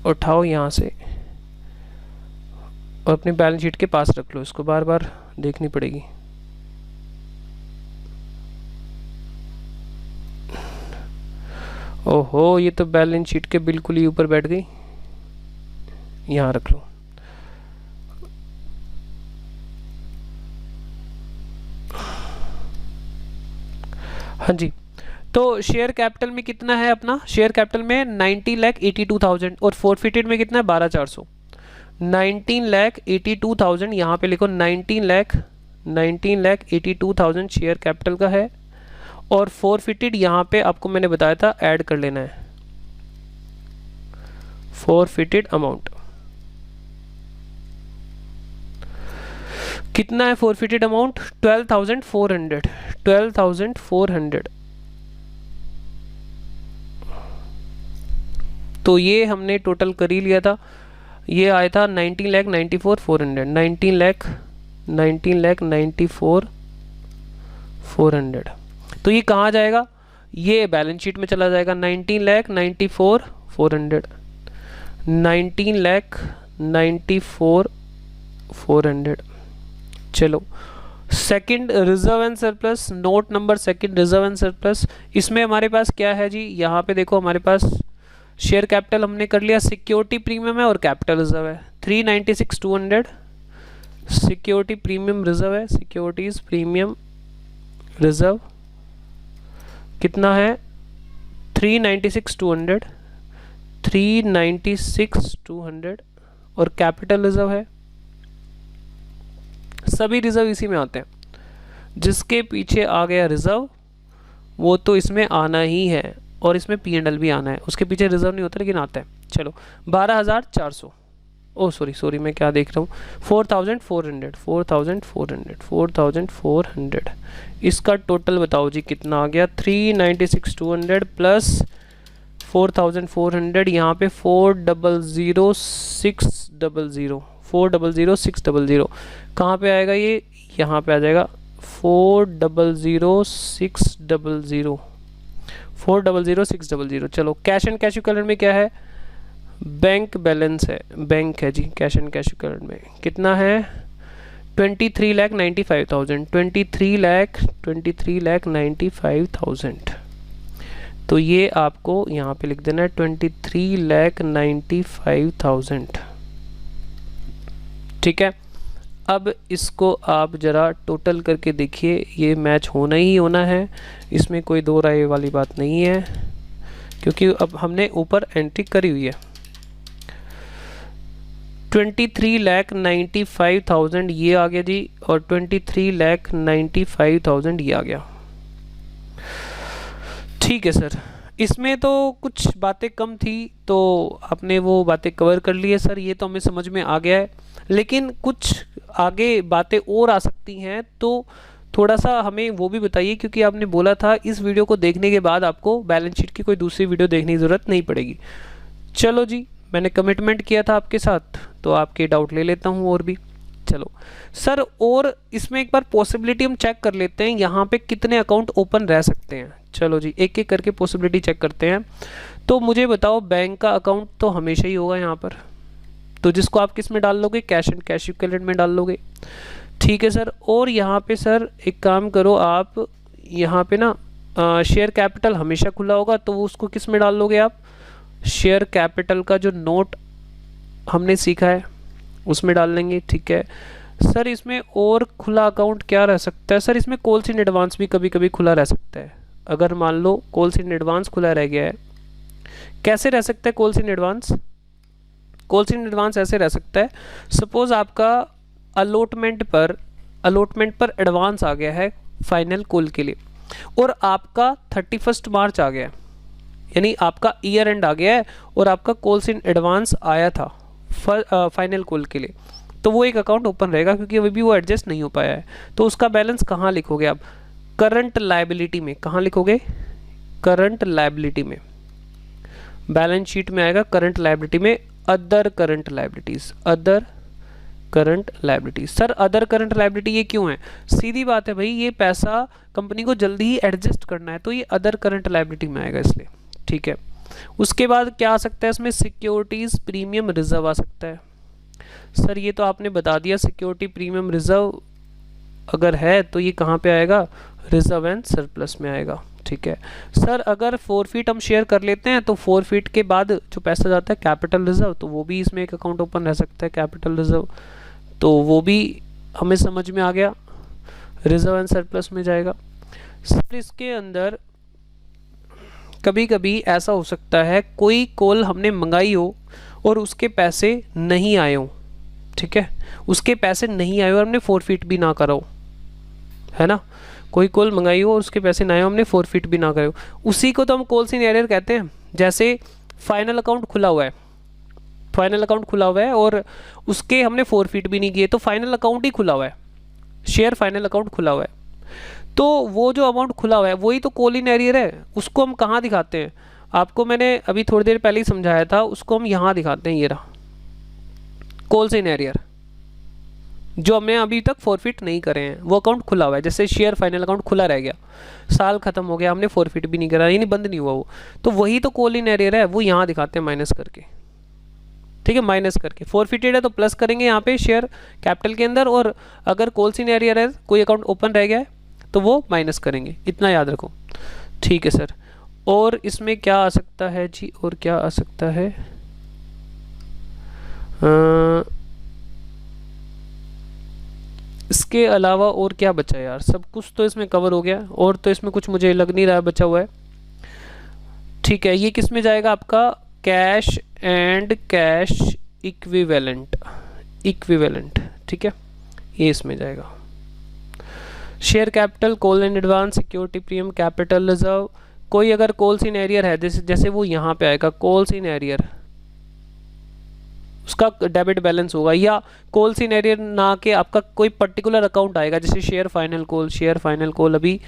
उठाओ यहाँ से और अपनी बैलेंस शीट के पास रख लो, इसको बार बार देखनी पड़ेगी। ओहो, ये तो बैलेंस शीट के बिल्कुल ही ऊपर बैठ गई, यहाँ रख लो। हाँ जी, तो शेयर कैपिटल में कितना है अपना, शेयर कैपिटल में 90,82,000 और फॉरफिटेड में कितना है 12,400। 19,82,000, यहाँ पे लिखो 19,82,000 शेयर कैपिटल का है। और फॉरफिटेड यहाँ पे आपको मैंने बताया था ऐड कर लेना है, फॉरफिटेड अमाउंट कितना है, फॉरफिटेड अमाउंट 12,400, 12,400। तो ये हमने टोटल कर ही लिया था, ये आया था 19,94,400, 19,94,400। तो ये कहाँ जाएगा, ये बैलेंस शीट में चला जाएगा, 19,94,400, 19,94,400। चलो second reserve and surplus, note number second reserve and surplus, इसमें हमारे पास क्या है जी, यहाँ पे देखो हमारे पास शेयर कैपिटल हमने कर लिया, सिक्योरिटी प्रीमियम है और कैपिटल रिजर्व है 396,200, सिक्योरिटी प्रीमियम रिजर्व है, सिक्योरिटीज प्रीमियम रिजर्व कितना है 396,200, 396,200 और कैपिटल रिजर्व है, सभी रिजर्व इसी में आते हैं, जिसके पीछे आ गया रिजर्व वो तो इसमें आना ही है और इसमें P&L भी आना है, उसके पीछे रिजर्व नहीं होता लेकिन आता है। चलो 12,400, ओ सॉरी मैं क्या देख रहा हूँ, 4,400, इसका टोटल बताओ जी कितना आ गया, 396,200 प्लस 4,400, यहाँ पे 4,006,000, कहाँ पे आएगा ये, यहाँ पे आ जाएगा 4,006,000। चलो कैश एंड कैश इक्विवेलेंट में क्या है, बैंक बैलेंस है, बैंक है जी, कैश एंड कैश इक्विवेलेंट में कितना है 23,95,000, 23,95,000। तो ये आपको यहाँ पे लिख देना है 23,95,000, ठीक है। अब इसको आप ज़रा टोटल करके देखिए, ये मैच होना ही होना है, इसमें कोई दो राय वाली बात नहीं है, क्योंकि अब हमने ऊपर एंट्री करी हुई है 23,95,000 ये आ गया जी और 23,95,000 ये आ गया, ठीक है सर। इसमें तो कुछ बातें कम थी तो आपने वो बातें कवर कर ली है सर, ये तो हमें समझ में आ गया है, लेकिन कुछ आगे बातें और आ सकती हैं तो थोड़ा सा हमें वो भी बताइए, क्योंकि आपने बोला था इस वीडियो को देखने के बाद आपको बैलेंस शीट की कोई दूसरी वीडियो देखने की ज़रूरत नहीं पड़ेगी। चलो जी, मैंने कमिटमेंट किया था आपके साथ तो आपके डाउट ले लेता हूँ और भी। चलो सर, और इसमें एक बार पॉसिबिलिटी हम चेक कर लेते हैं, यहाँ पे कितने अकाउंट ओपन रह सकते हैं। चलो जी, एक एक करके पॉसिबिलिटी चेक करते हैं। तो मुझे बताओ, बैंक का अकाउंट तो हमेशा ही होगा यहाँ पर, तो जिसको आप किस में डाल लोगे, कैश एंड कैश इक्विवेलेंट में डाल लोगे, ठीक है सर। और यहाँ पे सर एक काम करो, आप यहाँ पे ना शेयर कैपिटल हमेशा खुला होगा, तो उसको किस में डाल लोगे आप, शेयर कैपिटल का जो नोट हमने सीखा है उसमें डाल लेंगे, ठीक है सर। इसमें और खुला अकाउंट क्या रह सकता है सर, इसमें कॉल्स इन एडवांस भी कभी कभी खुला रह सकता है। अगर मान लो कॉल्स इन एडवांस खुला रह गया है, कैसे रह सकता है calls in advance, calls in advance ऐसे रह सकता है, सपोज आपका अलॉटमेंट पर एडवांस आ गया है फाइनल कॉल के लिए, और आपका 31 मार्च आ गया है, यानी आपका ईयर एंड आ गया है और आपका कॉल्स इन एडवांस आया था फाइनल कॉल के लिए, तो वो एक अकाउंट ओपन रहेगा, क्योंकि अभी भी वो एडजस्ट नहीं हो पाया है। तो उसका बैलेंस कहाँ लिखोगे आप, करंट लायबिलिटी में, कहाँ लिखोगे, करंट लायबिलिटी में, बैलेंस शीट में आएगा करंट लायबिलिटी में, other current liabilities, other current liabilities. Sir other current liability ये क्यों है, सीधी बात है भाई, ये पैसा कंपनी को जल्दी ही एडजस्ट करना है, तो ये अदर करंट लायबिलिटी में आएगा इसलिए, ठीक है। उसके बाद क्या आ सकता है इसमें, सिक्योरिटीज प्रीमियम रिजर्व आ सकता है। सर ये तो आपने बता दिया, सिक्योरिटी प्रीमियम रिजर्व अगर है तो ये कहाँ पे आएगा, रिजर्व एंड सरप्लस में आएगा, ठीक है सर। अगर फोरफीट हम शेयर कर लेते हैं तो फोरफीट के बाद जो पैसा जाता है कैपिटल रिजर्व, तो वो भी इसमें एक अकाउंट ओपन रह सकता है कैपिटल रिजर्व, तो वो भी हमें समझ में आ गया, रिजर्व एंड सरप्लस में जाएगा। सर इसके अंदर कभी कभी ऐसा हो सकता है, कोई कॉल हमने मंगाई हो और उसके पैसे नहीं आए हो, ठीक है, उसके पैसे नहीं आए और हमने फोरफीट भी ना करा हो, है ना, कोई कॉल मंगाई हो और उसके पैसे ना आए हो, हमने फोरफीट भी ना करे हो, उसी को तो हम कॉल्स इन एरर कहते हैं। जैसे फाइनल अकाउंट खुला हुआ है, फाइनल अकाउंट खुला हुआ है और उसके हमने फोरफीट भी नहीं किए, तो फाइनल अकाउंट ही खुला हुआ है, शेयर फाइनल अकाउंट खुला हुआ है, तो वो जो अमाउंट खुला हुआ है वही तो कॉल इन एरियर है। उसको हम कहाँ दिखाते हैं, आपको मैंने अभी थोड़ी देर पहले ही समझाया था, उसको हम यहाँ दिखाते हैं, ये रहा कॉल्स इन एरियर, जो हमने अभी तक फोरफिट नहीं करे हैं, वो अकाउंट खुला हुआ है। जैसे शेयर फाइनल अकाउंट खुला रह गया, साल खत्म हो गया, हमने फोरफिट भी नहीं करा, यानी बंद नहीं हुआ वो, तो वही तो कॉल इन एरियर है, वो यहाँ दिखाते हैं माइनस करके, ठीक है, माइनस करके। फॉरफिटेड है तो प्लस करेंगे यहाँ पे शेयर कैपिटल के अंदर, और अगर कॉल्स इन एरियर है, कोई अकाउंट ओपन रह गया है तो वो माइनस करेंगे, इतना याद रखो। ठीक है सर, और इसमें क्या आ सकता है जी, और क्या आ सकता है? इसके अलावा और क्या बचा यार? सब कुछ तो इसमें कवर हो गया, और तो इसमें कुछ मुझे लग नहीं रहा है बचा हुआ है। ठीक है, ये किस में जाएगा आपका? Cash and cash equivalent, equivalent, ठीक है, ये इसमें जाएगा। Share capital, call in advance, security premium, capital reserve. कोई अगर कॉल्स इन एरियर है, जैसे वो यहाँ पे आएगा कॉल्स इन एरियर, उसका डेबिट बैलेंस होगा, या कॉल्स इन एरियर ना के आपका कोई पर्टिकुलर अकाउंट आएगा, जैसे share final call, share final call अभी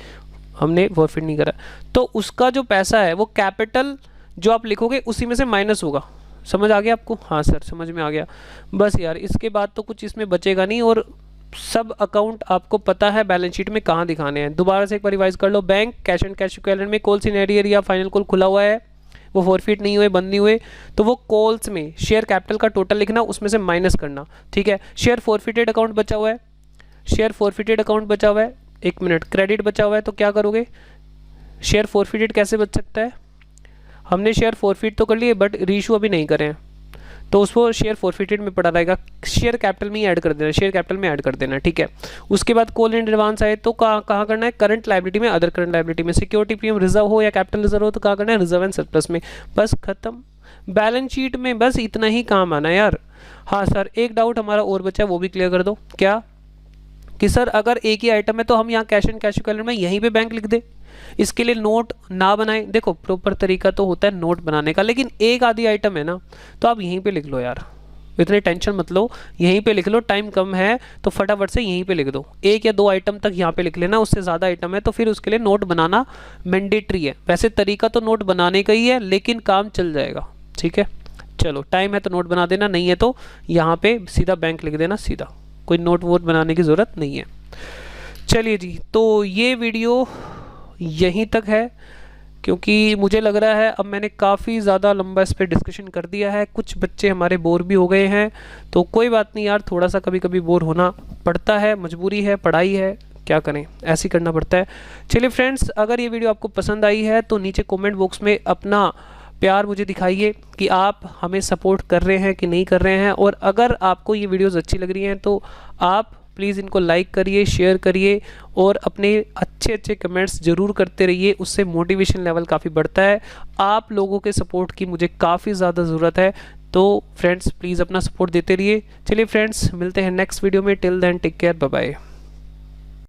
हमने फॉरफिट नहीं करा, तो उसका जो पैसा है वो कैपिटल जो आप लिखोगे उसी में से माइनस होगा। समझ आ गया आपको? हाँ सर, समझ में आ गया। बस यार, इसके बाद तो कुछ इसमें बचेगा नहीं, और सब अकाउंट आपको पता है बैलेंस शीट में कहाँ दिखाने हैं। दोबारा से एक बार रिवाइज कर लो। Bank, cash and cash equivalent में कॉल्स इन एरियर या फाइनल कॉल खुला हुआ है, वो फॉरफिट नहीं हुए, बंद नहीं हुए, तो वो कॉल्स में शेयर कैपिटल का टोटल लिखना, उसमें से माइनस करना। ठीक है, शेयर फॉरफिटेड अकाउंट बचा हुआ है, शेयर फॉरफिटेड अकाउंट बचा हुआ है, एक मिनट, क्रेडिट बचा हुआ है, तो क्या करोगे? शेयर फॉरफिटेड कैसे बच सकता है? हमने शेयर फॉरफिट तो कर लिए, बट रीइशू अभी नहीं करें, तो उसको शेयर फॉरफिटेड में पड़ा रहेगा, शेयर कैपिटल में ही ऐड कर देना, शेयर कैपिटल में ऐड कर देना। ठीक है, उसके बाद कॉल इन एडवांस आए तो कहाँ करना है? करंट लायबिलिटी में, अदर करंट लायबिलिटी में। सिक्योरिटी प्रीमियम रिजर्व हो या कैपिटल रिजर्व हो तो कहाँ करना है? रिजर्व एंड सरप्लस में। बस खत्म, बैलेंस शीट में बस इतना ही काम आना यार। हाँ सर, एक डाउट हमारा और बचा है, वो भी क्लियर कर दो। क्या? कि सर अगर एक ही आइटम है तो हम यहाँ कैश एंड कैश इक्विवेलेंट में यहीं पे बैंक लिख दे, इसके लिए नोट ना बनाएं? देखो, प्रॉपर तरीका तो होता है नोट बनाने का, लेकिन एक आधी आइटम है ना, तो आप यहीं पे लिख लो यार, इतने टेंशन मत लो, यहीं पे लिख लो। टाइम कम है तो फटाफट से यहीं पे लिख दो, एक या दो आइटम तक यहाँ पे लिख लेना। उससे ज़्यादा आइटम है तो फिर उसके लिए नोट बनाना मैंडेटरी है। वैसे तरीका तो नोट बनाने का ही है, लेकिन काम चल जाएगा। ठीक है, चलो, टाइम है तो नोट बना देना, नहीं है तो यहाँ पे सीधा बैंक लिख देना, सीधा, कोई नोट वोट बनाने की ज़रूरत नहीं है। चलिए जी, तो ये वीडियो यहीं तक है, क्योंकि मुझे लग रहा है अब मैंने काफ़ी ज़्यादा लंबा इस पर डिस्कशन कर दिया है। कुछ बच्चे हमारे बोर भी हो गए हैं, तो कोई बात नहीं यार, थोड़ा सा कभी कभी बोर होना पड़ता है, मजबूरी है, पढ़ाई है, क्या करें, ऐसे ही करना पड़ता है। चलिए फ्रेंड्स, अगर ये वीडियो आपको पसंद आई है तो नीचे कमेंट बॉक्स में अपना प्यार मुझे दिखाइए कि आप हमें सपोर्ट कर रहे हैं कि नहीं कर रहे हैं, और अगर आपको ये वीडियोज़ अच्छी लग रही हैं तो आप प्लीज़ इनको लाइक करिए, शेयर करिए, और अपने अच्छे अच्छे कमेंट्स ज़रूर करते रहिए, उससे मोटिवेशन लेवल काफ़ी बढ़ता है। आप लोगों के सपोर्ट की मुझे काफ़ी ज़्यादा ज़रूरत है, तो फ्रेंड्स प्लीज़ अपना सपोर्ट देते रहिए। चलिए फ्रेंड्स, मिलते हैं नेक्स्ट वीडियो में। Till then take care, bye bye.